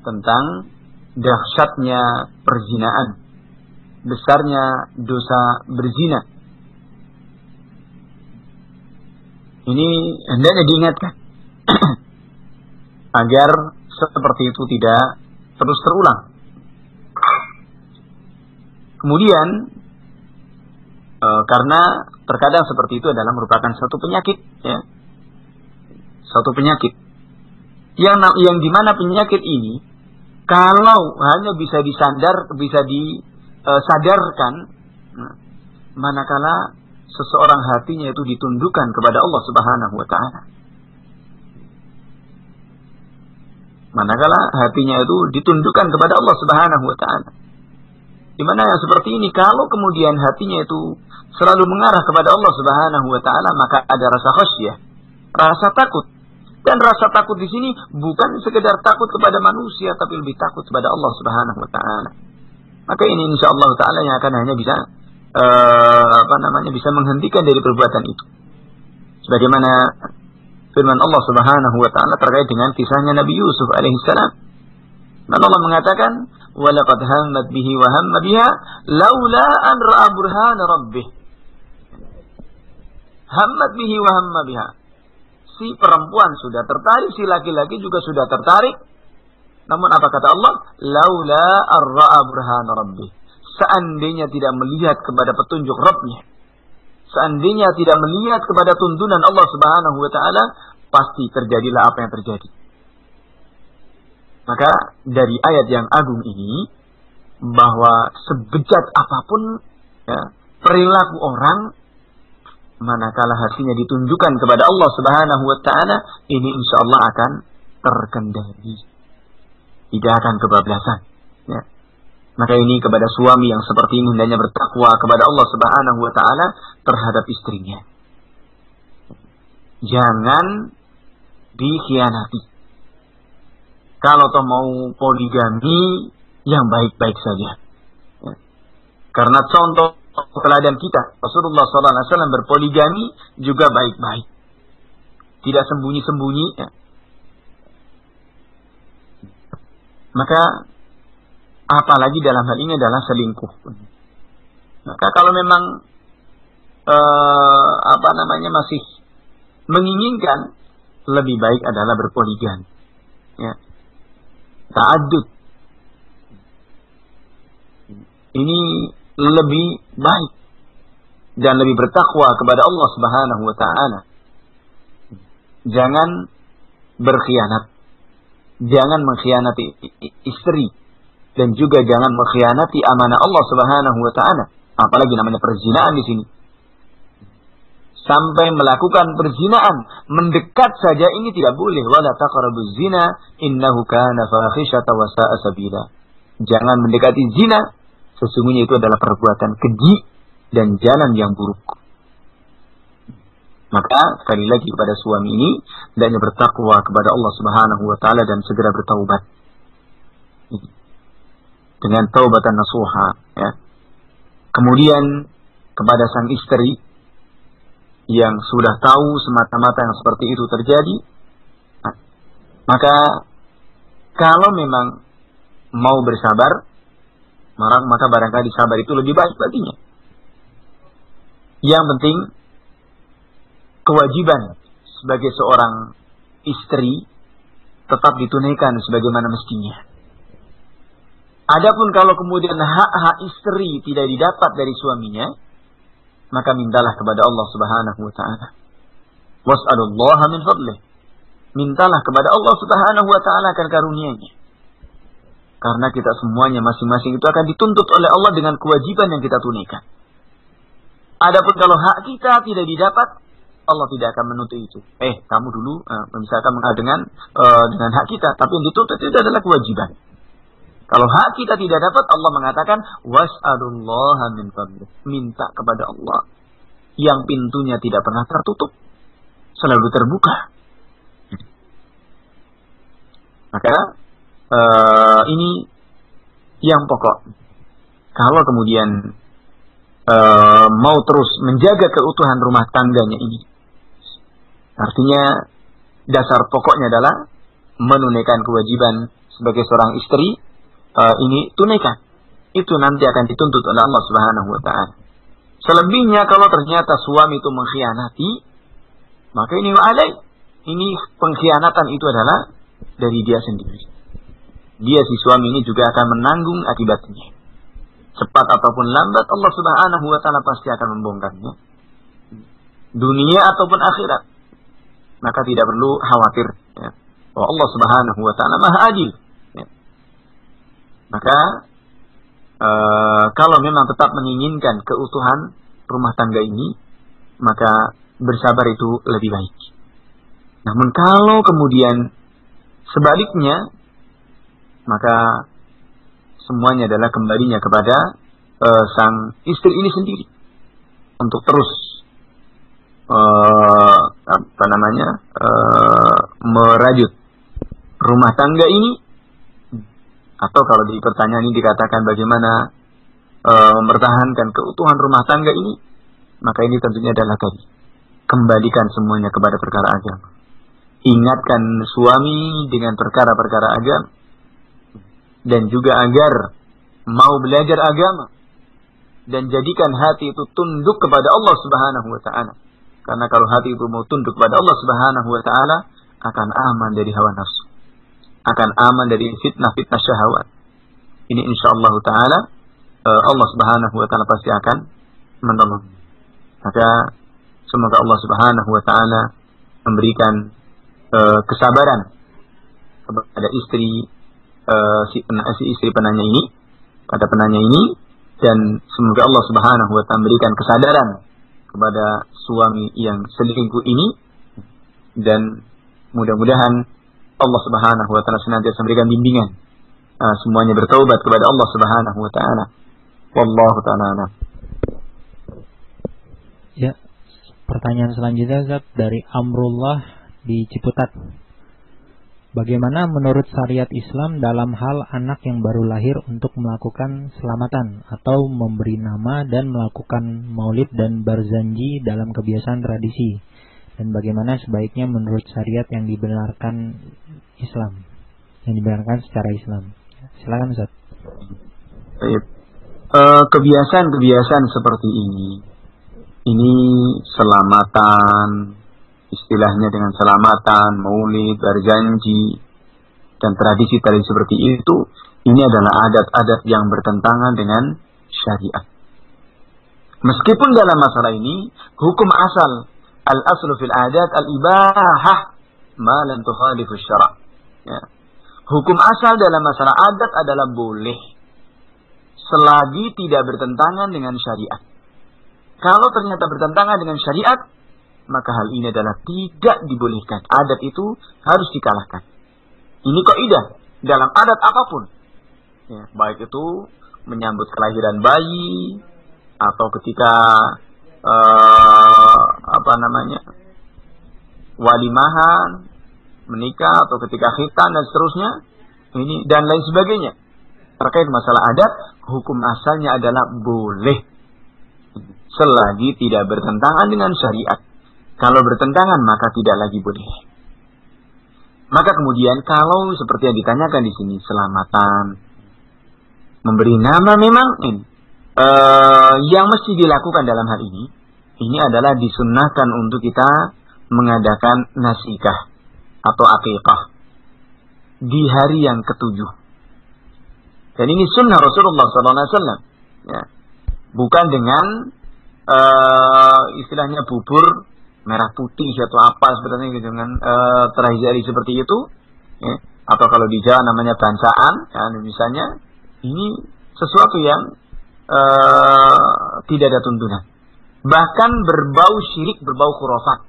Speaker 2: tentang dahsyatnya perzinaan, besarnya dosa berzina. Ini hendaknya diingatkan agar seperti itu tidak terus terulang. Kemudian karena terkadang seperti itu adalah merupakan suatu penyakit, ya, suatu penyakit yang dimana penyakit ini kalau hanya bisa disadarkan manakala seseorang hatinya itu ditundukkan kepada Allah Subhanahu wa ta'ala. Manakala hatinya itu ditundukkan kepada Allah Subhanahu wa ta'ala. Di mana yang seperti ini kalau kemudian hatinya itu selalu mengarah kepada Allah Subhanahu wa ta'ala, maka ada rasa khasyah, rasa takut. Dan rasa takut di sini bukan sekedar takut kepada manusia, tapi lebih takut kepada Allah Subhanahu wa ta'ala. Maka ini insyaallah ta'ala yang akan hanya bisa bisa menghentikan dari perbuatan itu. Sebagaimana firman Allah Subhanahu wa ta'ala terkait dengan kisahnya Nabi Yusuf alaihissalam. Maka Allah mengatakan, "Wa laqad hammat bihi wa hamma biha laula an ra'a burhana rabbih." Hammat bihi wa hamma biha. Si perempuan sudah tertarik, si laki-laki juga sudah tertarik. Namun apa kata Allah? Laula ar-ra'a burhan rabbih. Seandainya tidak melihat kepada petunjuk Rabbnya, seandainya tidak melihat kepada tuntunan Allah Subhanahu wa taala, pasti terjadilah apa yang terjadi. Maka dari ayat yang agung ini, bahwa sebejat apapun ya, perilaku orang, manakala hatinya ditunjukkan kepada Allah Subhanahu wa taala, ini insyaallah akan terkendali, tidak akan kebablasan ya. Maka ini kepada suami yang seperti ini hendaknya bertakwa kepada Allah Subhanahu wa taala terhadap istrinya. Jangan dikhianati. Kalau toh mau poligami, yang baik-baik saja ya. Karena contoh teladan kita, Rasulullah SAW berpoligami juga baik-baik, tidak sembunyi-sembunyi ya. Maka apalagi dalam hal ini adalah selingkuh. Maka kalau memang masih menginginkan, lebih baik adalah berpoligami ya. Ta'addud ini lebih baik dan lebih bertakwa kepada Allah Subhanahu wa taala. Jangan berkhianat. Jangan mengkhianati istri dan juga jangan mengkhianati amanah Allah Subhanahu wa taala. Apalagi namanya perzinaan di sini. Sampai melakukan perzinaan, mendekat saja ini tidak boleh. Wala taqrabuz zina innahu kana fahisyatan wa sa'a sabila. Jangan mendekati zina, sesungguhnya itu adalah perbuatan keji dan jalan yang buruk. Maka sekali lagi kepada suami ini, hendaknya bertakwa kepada Allah Subhanahu wa taala dan segera bertaubat. Dengan taubatan nasuha ya. Kemudian kepada sang istri yang sudah tahu semata-mata yang seperti itu terjadi, maka kalau memang mau bersabar, maka barangkali sabar itu lebih baik baginya. Yang penting kewajiban sebagai seorang istri tetap ditunaikan sebagaimana mestinya. Adapun kalau kemudian hak-hak istri tidak didapat dari suaminya, maka mintalah kepada Allah Subhanahu wa taala. Was'alullaha min fadlih. Mintalah kepada Allah Subhanahu wa taala akan karunia-Nya. Karena kita semuanya masing-masing itu akan dituntut oleh Allah dengan kewajiban yang kita tunaikan. Adapun kalau hak kita tidak didapat, Allah tidak akan menuntut itu. Kamu dulu misalkan dengan hak kita, tapi yang dituntut itu adalah kewajiban. Kalau hak kita tidak dapat, Allah mengatakan was'alullaha min fadlih. Minta kepada Allah yang pintunya tidak pernah tertutup, selalu terbuka. Maka ini yang pokok. Kalau kemudian mau terus menjaga keutuhan rumah tangganya ini, artinya dasar pokoknya adalah menunaikan kewajiban sebagai seorang istri. Ini tunaikan. Itu nanti akan dituntut oleh Allah Subhanahu wa taala. Selebihnya kalau ternyata suami itu mengkhianati, maka ini wa'alai. Ini pengkhianatan itu adalah dari dia sendiri. Dia si suami ini juga akan menanggung akibatnya. Cepat ataupun lambat Allah Subhanahu wa taala pasti akan membongkarnya. Dunia ataupun akhirat. Maka tidak perlu khawatir ya. Bahwa Allah Subhanahu wa taala Maha Adil. Maka kalau memang tetap menginginkan keutuhan rumah tangga ini, maka bersabar itu lebih baik. Namun kalau kemudian sebaliknya, maka semuanya adalah kembalinya kepada sang istri ini sendiri untuk terus merajut rumah tangga ini. Atau kalau di pertanyaan ini dikatakan bagaimana mempertahankan keutuhan rumah tangga ini, maka ini tentunya adalah tadi, kembalikan semuanya kepada perkara agama. Ingatkan suami dengan perkara-perkara agama, dan juga agar mau belajar agama, dan jadikan hati itu tunduk kepada Allah Subhanahu wa ta'ala. Karena kalau hati itu mau tunduk kepada Allah Subhanahu wa taala, akan aman dari hawa nafsu, akan aman dari fitnah-fitnah syahwat. Ini insyaallah taala Allah Subhanahu wa taala pasti akan menolong. Maka semoga Allah Subhanahu wa taala memberikan kesabaran kepada istri si istri penanya ini, pada penanya ini, dan semoga Allah Subhanahu wa taala memberikan kesadaran kepada suami yang selingkuh ini, dan mudah-mudahan Allah Subhanahu wa taala senantiasa memberikan bimbingan semuanya bertaubat kepada Allah Subhanahu wa taala. Wallahu taala a'lam.
Speaker 1: Ya, pertanyaan selanjutnya Ustaz dari Amrullah di Ciputat. Bagaimana menurut syariat Islam dalam hal anak yang baru lahir untuk melakukan selamatan atau memberi nama dan melakukan maulid dan berzanji dalam kebiasaan tradisi? Dan bagaimana sebaiknya menurut syariat yang dibenarkan Islam, yang dibenarkan secara Islam? Silakan Ustaz.
Speaker 2: Kebiasaan-kebiasaan seperti ini selamatan, istilahnya dengan selamatan, maulid, berjanji, dan tradisi-tradisi seperti itu, ini adalah adat-adat yang bertentangan dengan syariat. Meskipun dalam masalah ini, hukum asal, al-aslu fil adat al-ibahah, ma lam tukhalifu syara'. Ya. Hukum asal dalam masalah adat adalah boleh, selagi tidak bertentangan dengan syariat. Kalau ternyata bertentangan dengan syariat, maka hal ini adalah tidak dibolehkan. Adat itu harus dikalahkan. Ini kaidah dalam adat apapun. Ya, baik itu menyambut kelahiran bayi, atau ketika walimahan, menikah, atau ketika khitan dan seterusnya, ini dan lain sebagainya. Terkait masalah adat, hukum asalnya adalah boleh, selagi tidak bertentangan dengan syariat. Kalau bertentangan, maka tidak lagi boleh. Maka kemudian kalau seperti yang ditanyakan di sini, selamatan, memberi nama, memang ini yang mesti dilakukan dalam hal ini adalah disunnahkan untuk kita mengadakan nasikah atau akikah di hari yang ketujuh. Dan ini sunnah Rasulullah SAW. Ya. Bukan dengan istilahnya bubur merah putih atau apa sebenarnya dengan tradisi seperti itu, ya. Atau kalau di Jawa namanya bancaan, ya, misalnya ini sesuatu yang tidak ada tuntunan, bahkan berbau syirik, berbau khurafat,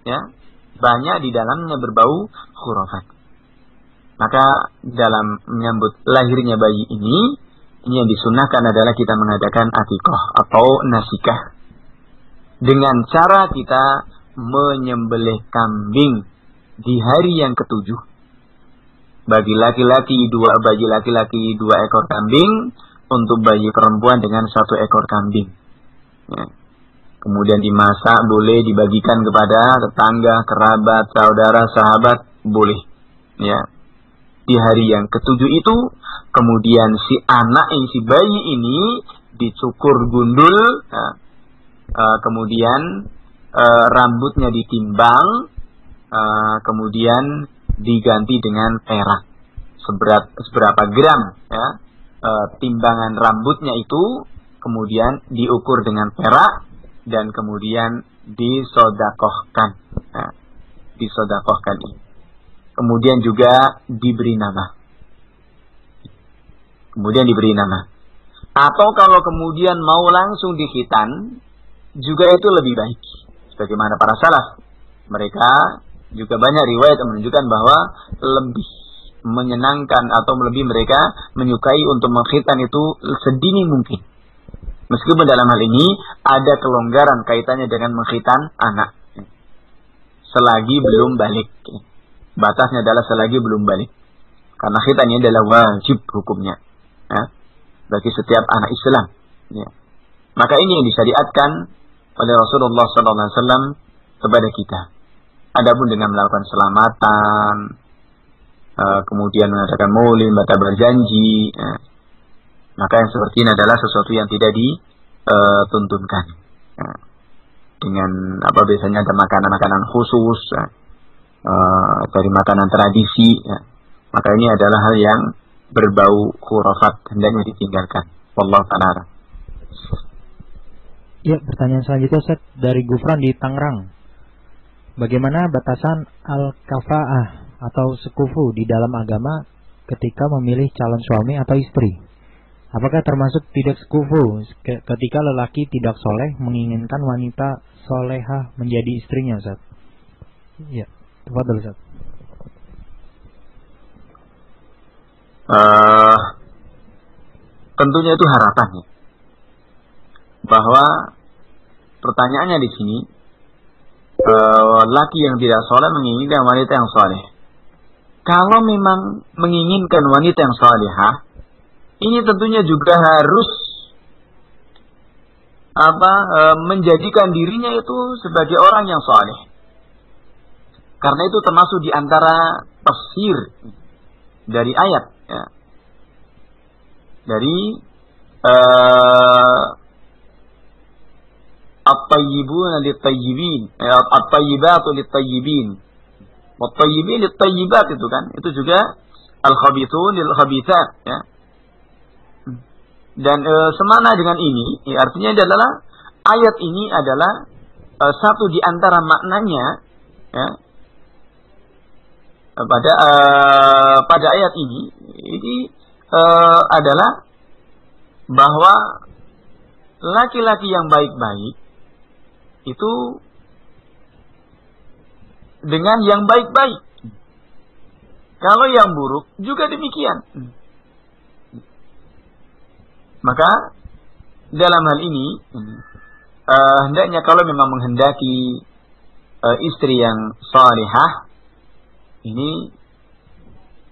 Speaker 2: ya, banyak di dalamnya berbau khurafat. Maka dalam menyambut lahirnya bayi ini yang disunahkan adalah kita mengadakan akikah atau nasikah dengan cara kita menyembelih kambing di hari yang ketujuh. Bagi laki-laki 2 ekor kambing, untuk bayi perempuan dengan 1 ekor kambing. Ya. Kemudian dimasak, boleh dibagikan kepada tetangga, kerabat, saudara, sahabat, boleh. Ya. Di hari yang ketujuh itu, kemudian si anak ini, si bayi ini dicukur gundul, ya. Kemudian rambutnya ditimbang, kemudian diganti dengan perak. Seberapa gram, ya, timbangan rambutnya itu, kemudian diukur dengan perak dan kemudian disodakohkan, ya, disodakohkan ini. Kemudian juga diberi nama. Atau kalau kemudian mau langsung dikhitan, juga itu lebih baik. Sebagaimana para salaf, mereka juga banyak riwayat yang menunjukkan bahwa lebih menyenangkan atau lebih mereka menyukai untuk mengkhitan itu sedini mungkin. Meskipun dalam hal ini ada kelonggaran kaitannya dengan mengkhitan anak, selagi belum balik. Batasnya adalah selagi belum balik. Karena khitan ini adalah wajib hukumnya, ya, bagi setiap anak Islam. Ya. Maka ini yang disyariatkan oleh Rasulullah SAW kepada kita. Adapun dengan melakukan selamatan, kemudian mengadakan maulid, baca berjanji, maka yang seperti ini adalah sesuatu yang tidak dituntunkan. dengan biasanya ada makanan-makanan khusus ya, dari makanan tradisi ya. Maka ini adalah hal yang berbau khurafat, hendaknya ditinggalkan. Wallahu ta'ala.
Speaker 1: Ya, pertanyaan selanjutnya Ustaz dari Gufran di Tangerang. Bagaimana batasan al-kafa'ah atau sekufu di dalam agama ketika memilih calon suami atau istri? Apakah termasuk tidak sekufu ketika lelaki tidak soleh menginginkan wanita solehah menjadi istrinya, Ustaz? Ya, tafadhol Ustaz.
Speaker 2: Tentunya itu harapannya. Bahwa pertanyaannya di sini, laki yang tidak soleh menginginkan wanita yang soleh. Kalau memang menginginkan wanita yang solehah, ini tentunya juga harus menjadikan dirinya itu sebagai orang yang soleh. Karena itu termasuk di antara tafsir dari ayat ya. Dari at-tayyibuna lit-tayyibin, at-tayyibatu lit-tayyibin, wat-tayyibin lit-tayyibat, itu kan, itu juga al-khabithun lil-khabithat ya. Dan semana dengan ini ya, artinya adalah ayat ini adalah satu di antara maknanya ya, pada ayat ini adalah bahwa laki-laki yang baik-baik itu dengan yang baik-baik. Kalau yang buruk juga demikian. Maka dalam hal ini hendaknya kalau memang menghendaki istri yang salihah, ini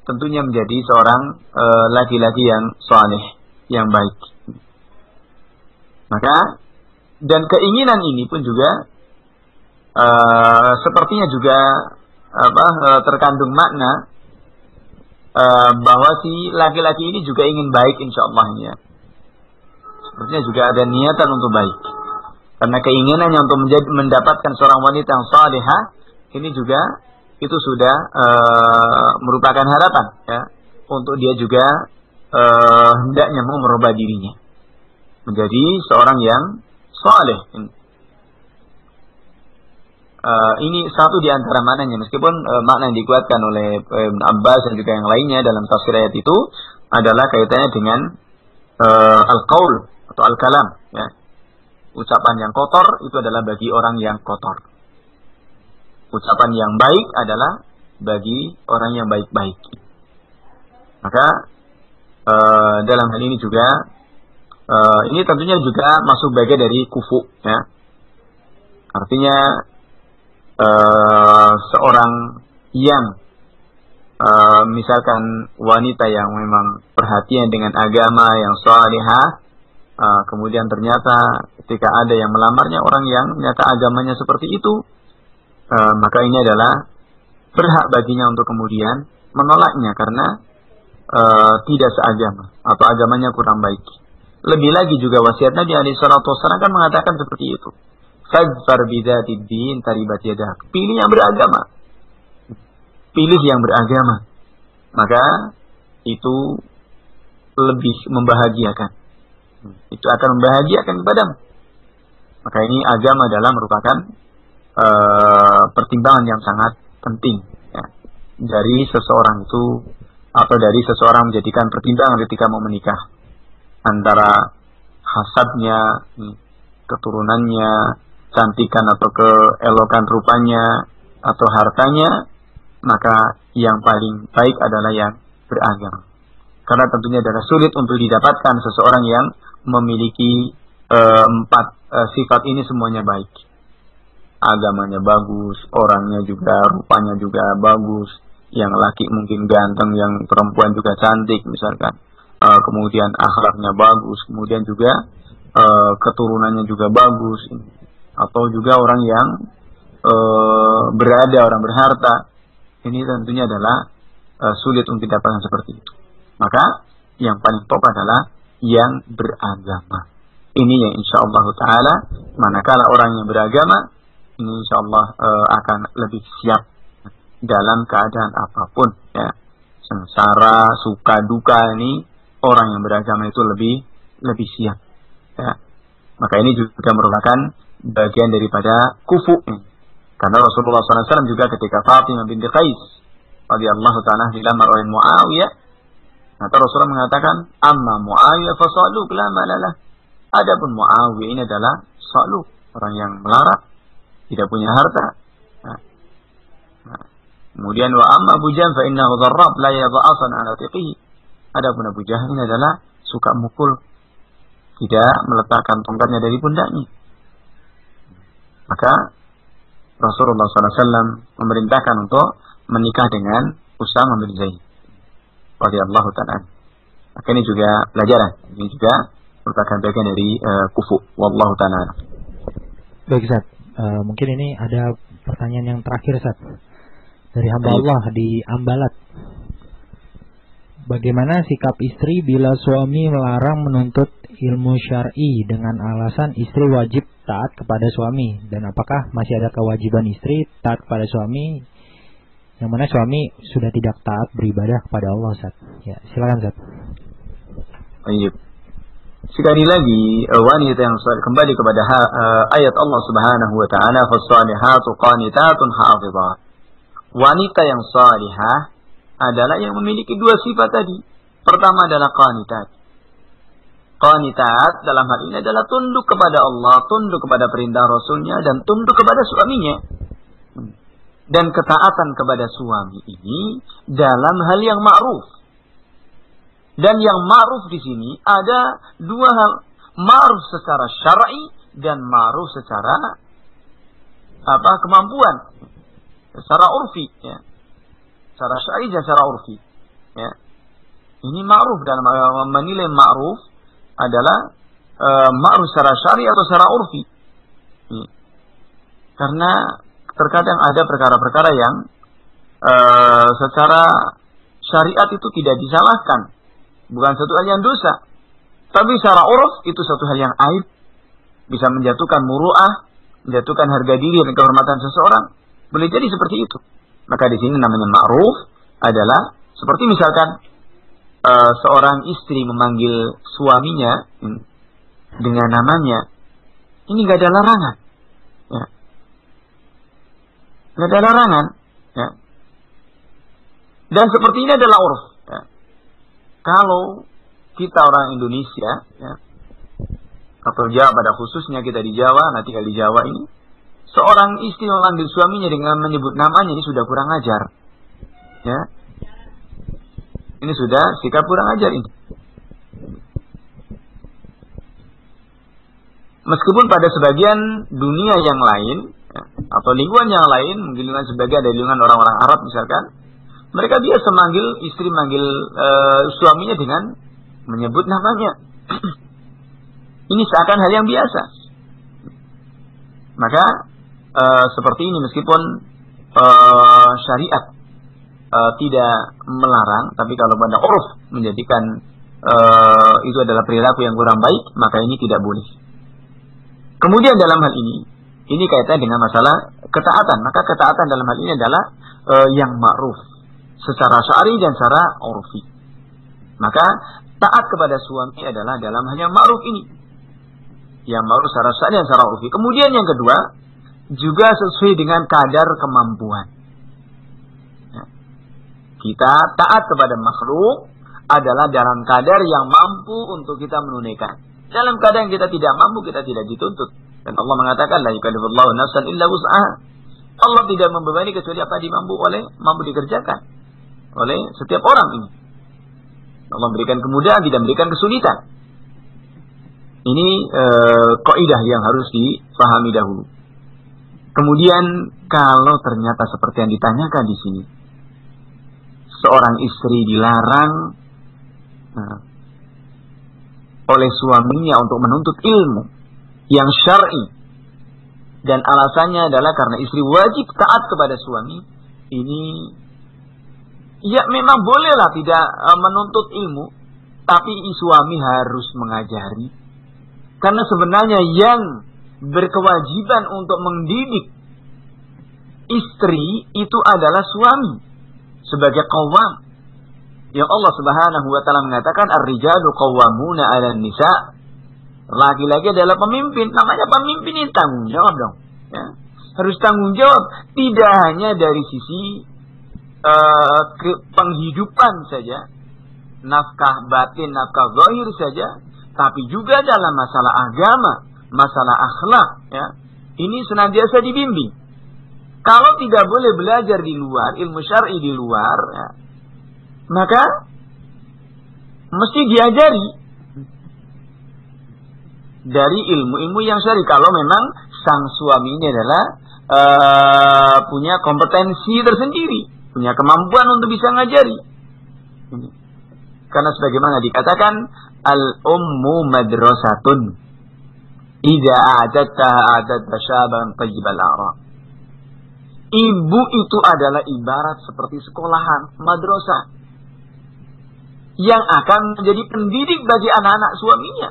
Speaker 2: tentunya menjadi seorang laki-laki yang saleh, yang baik. Maka dan keinginan ini pun juga sepertinya juga terkandung makna bahwa si laki-laki ini juga ingin baik, insyaallah ya. Sepertinya juga ada niatan untuk baik. Karena keinginannya untuk mendapatkan seorang wanita yang salihah, ini juga itu sudah merupakan harapan ya, untuk dia juga hendaknya mau merubah dirinya menjadi seorang yang saleh. Ini satu di antara maknanya, meskipun makna yang dikuatkan oleh Ibn Abbas dan juga yang lainnya dalam tafsir ayat itu adalah kaitannya dengan al-qaul atau al-kalam ya. Ucapan yang kotor itu adalah bagi orang yang kotor. Ucapan yang baik adalah bagi orang yang baik-baik. Maka dalam hal ini juga ini tentunya juga masuk bagian dari kufu ya. Artinya seorang yang misalkan wanita yang memang perhatian dengan agama, yang salihah, kemudian ternyata ketika ada yang melamarnya orang yang ternyata agamanya seperti itu, maka ini adalah berhak baginya untuk kemudian menolaknya karena tidak seagama atau agamanya kurang baik. Lebih lagi juga wasiat Nabi SAW kan mengatakan seperti itu. Fadfar bidzatid din taribat yadak. Pilih yang beragama. Pilih yang beragama. Maka itu lebih membahagiakan. Itu akan membahagiakan kepadamu. Maka ini agama adalah merupakan pertimbangan yang sangat penting ya, dari seseorang itu, atau dari seseorang menjadikan pertimbangan ketika mau menikah, antara hasabnya, keturunannya, cantikan atau keelokan rupanya, atau hartanya. Maka yang paling baik adalah yang beragama. Karena tentunya adalah sulit untuk didapatkan seseorang yang memiliki empat sifat ini semuanya baik. Agamanya bagus, orangnya juga, rupanya juga bagus. Yang laki mungkin ganteng, yang perempuan juga cantik misalkan. Kemudian akhlaknya bagus, kemudian juga keturunannya juga bagus. Atau juga orang yang berada, orang berharta. Ini tentunya adalah sulit untuk didapatkan seperti itu. Maka yang paling top adalah yang beragama. Ini yang insyaallah taala manakala orang yang beragama ini insyaallah akan lebih siap dalam keadaan apapun, ya. Sengsara, suka, duka, ini orang yang beragama itu lebih siap, ya. Maka ini juga merupakan bagian daripada kufu. Karena Rasulullah SAW juga ketika Fatimah binti Qais radhiyallahu ta'ala dilamar oleh Muawiyah, maka Rasulullah mengatakan, amma Muawiyah fa saluk la malalah. Adapun Muawiyah ini adalah saluk, orang yang melarat, tidak punya harta. Kemudian wa amma Abu Jahl fa innahu dharrab la yadha'asan ala tiqihi. Adapun Abu Jahl ini adalah suka mukul, tidak meletakkan tongkatnya dari pundaknya. Maka Rasulullah SAW memerintahkan untuk menikah dengan Usamah bin Zaid radhiyallahu ta'ala. Maka ini juga pelajaran. Ini juga merupakan bagian dari kufu. Wallahu ta'ala.
Speaker 1: Baik, Ustaz. Mungkin ini ada pertanyaan yang terakhir, Ustaz. Dari hamba Allah di Ambalat. Bagaimana sikap istri bila suami melarang menuntut ilmu syar'i dengan alasan istri wajib taat kepada suami, dan apakah masih ada kewajiban istri taat kepada suami yang mana suami sudah tidak taat beribadah kepada Allah, Ustaz? Ya, silakan, Ustaz.
Speaker 2: Baik. Sekali lagi wanita yang kembali kepada ayat Allah Subhanahu wa taala, "Fas-salihatu qanitatun hafizat." Wanita yang salihah adalah yang memiliki dua sifat tadi. Pertama adalah qanitat. Qanitat dalam hal ini adalah tunduk kepada Allah, tunduk kepada perintah Rasulnya, dan tunduk kepada suaminya. Dan ketaatan kepada suami ini dalam hal yang ma'ruf. Dan yang ma'ruf di sini ada dua hal, ma'ruf secara syar'i dan ma'ruf secara kemampuan, secara urfi, ya. Secara syar'i dan secara urfi, ya. Ini ma'ruf, dalam menilai ma'ruf adalah ma'ruf secara syar'i atau secara urfi. Karena terkadang ada perkara-perkara yang secara syariat itu tidak disalahkan, bukan satu hal yang dosa, tapi secara urf itu satu hal yang aib, bisa menjatuhkan muru'ah, menjatuhkan harga diri dan kehormatan seseorang, boleh jadi seperti itu. Maka di sini namanya ma'ruf adalah seperti misalkan seorang istri memanggil suaminya dengan namanya, ini gak ada larangan, ya. Gak ada larangan, ya. Dan seperti ini adalah urf, ya. Kalau kita orang Indonesia, ya, atau Jawa pada khususnya, kita di Jawa, nah tinggal di Jawa ini, seorang istri memanggil suaminya dengan menyebut namanya, ini sudah kurang ajar, ya. Ini sudah sikap kurang ajar ini. Meskipun pada sebagian dunia yang lain, ya, atau lingkungan yang lain, mungkin lingkungan sebagian dari lingkungan orang-orang Arab misalkan, mereka biasa manggil istri, manggil suaminya dengan menyebut namanya. Ini seakan hal yang biasa. Maka seperti ini, meskipun syariat tidak melarang, tapi kalau pada uruf menjadikan itu adalah perilaku yang kurang baik, maka ini tidak boleh. Kemudian dalam hal ini kaitan dengan masalah ketaatan. Maka ketaatan dalam hal ini adalah yang ma'ruf secara syar'i dan secara urfi. Maka taat kepada suami adalah dalam hal yang ma'ruf ini, yang ma'ruf secara syar'i dan secara urfi. Kemudian yang kedua, juga sesuai dengan kadar kemampuan. Ya. Kita taat kepada makhluk adalah dalam kadar yang mampu untuk kita menunaikan. Dalam keadaan kita tidak mampu, kita tidak dituntut. Dan Allah mengatakan, la yukallifullahu nafsan illa wus'aha. Allah tidak membebani kecuali apa mampu dikerjakan oleh setiap orang ini. Allah memberikan kemudahan, tidak memberikan kesulitan. Ini kaidah yang harus dipahami dahulu. Kemudian kalau ternyata seperti yang ditanyakan di sini, seorang istri dilarang oleh suaminya untuk menuntut ilmu yang syar'i, dan alasannya adalah karena istri wajib taat kepada suami, ini ya memang bolehlah tidak menuntut ilmu, tapi suami harus mengajari, Karena sebenarnya yang berkewajiban untuk mendidik istri itu adalah suami sebagai qawwam. Yang Allah Subhanahu wa taala mengatakan ar-rijalu qawwamuna 'alan nisa. Laki-laki adalah pemimpin. Namanya pemimpin ini tanggung jawab dong. Ya. Harus tanggung jawab. Tidak hanya dari sisi penghidupan saja, nafkah batin, nafkah zahir saja, tapi juga dalam masalah agama, masalah akhlak. Ya. Ini senantiasa dibimbing. Kalau tidak boleh belajar di luar, ilmu syar'i di luar, ya, maka mesti diajari dari ilmu-ilmu yang syar'i. Kalau memang sang suami ini adalah punya kompetensi tersendiri, punya kemampuan untuk bisa ngajari. Karena sebagaimana dikatakan, al-ummu madrasatun idza a'adatta syaban tayyibal a'raq. Ibu itu adalah ibarat seperti sekolahan, madrasah, yang akan menjadi pendidik bagi anak-anak suaminya.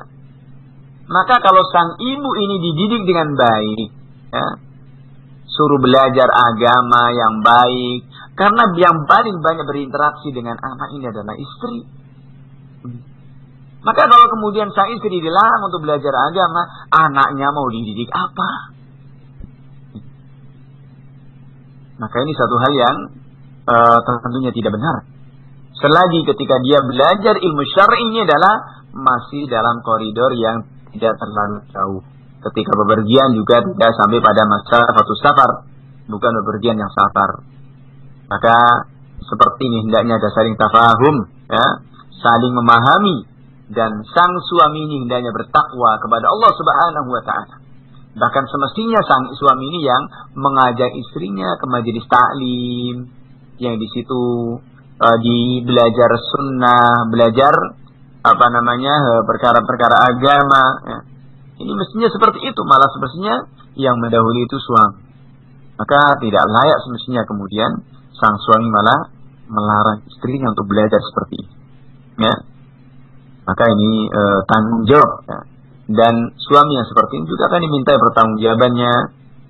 Speaker 2: Maka kalau sang ibu ini dididik dengan baik, ya, suruh belajar agama yang baik, karena yang paling banyak berinteraksi dengan anak ini adalah istri. Maka kalau kemudian sang istri dilarang untuk belajar agama, anaknya mau dididik apa? Maka ini satu hal yang tentunya tidak benar. Selagi ketika dia belajar ilmu syar'i ini adalah masih dalam koridor yang tidak terlalu jauh. Ketika bepergian juga tidak sampai pada masa satu safar, bukan bepergian yang safar. Maka seperti ini hendaknya ada saling tafahum, ya, saling memahami, dan sang suami ini hendaknya bertakwa kepada Allah Subhanahu wa taala. Bahkan semestinya sang suami ini yang mengajak istrinya ke majelis taklim, yang di situ di belajar sunnah, belajar perkara-perkara agama. Ya. Ini mestinya seperti itu, malah semestinya yang mendahului itu suami. Maka tidak layak semestinya kemudian sang suami malah melarang istrinya untuk belajar seperti ini. Ya. Maka ini tanggung jawab. Ya. Dan suami yang seperti ini juga akan diminta pertanggungjawabannya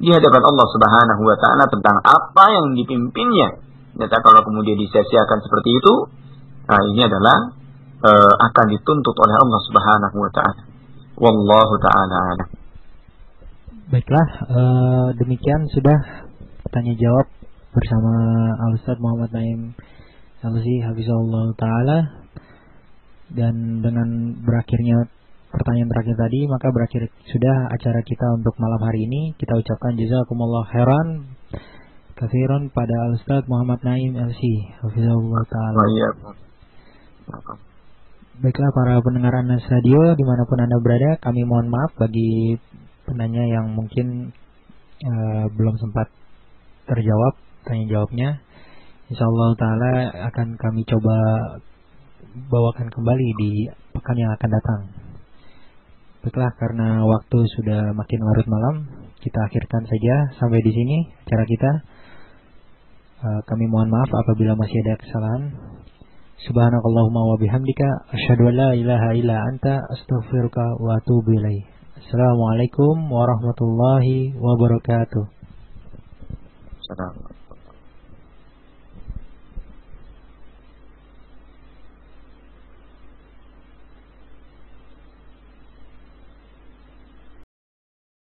Speaker 2: di hadapan Allah Subhanahu wa taala tentang apa yang dipimpinnya. Ternyata kalau kemudian disia-siakan seperti itu, ini adalah akan dituntut oleh Allah Subhanahu wa taala. Wallahu taala a'lam.
Speaker 1: Baiklah, demikian sudah tanya jawab bersama Al-Ustaz Muhammad Naim Al-Zi hafizahullah taala. Dan dengan berakhirnya pertanyaan terakhir tadi, maka berakhir sudah acara kita untuk malam hari ini. Kita ucapkan jazakumullah khairan katsiran pada Al-Ustaz Muhammad Naim Al-Zi hafizahullah taala. Baiklah para pendengar Anas Radio dimanapun Anda berada, kami mohon maaf bagi penanya yang mungkin belum sempat terjawab tanya jawabnya. Insyaallah taala akan kami coba bawakan kembali di pekan yang akan datang. Baiklah, karena waktu sudah makin larut malam, kita akhirkan saja sampai di sini acara kita. Kami mohon maaf apabila masih ada kesalahan. Subhanakallahumma wa bihamdika asyhadu an la ilaha illa anta astaghfiruka wa atubu ilaik. Assalamualaikum warahmatullahi wabarakatuh.
Speaker 2: Assalamualaikum.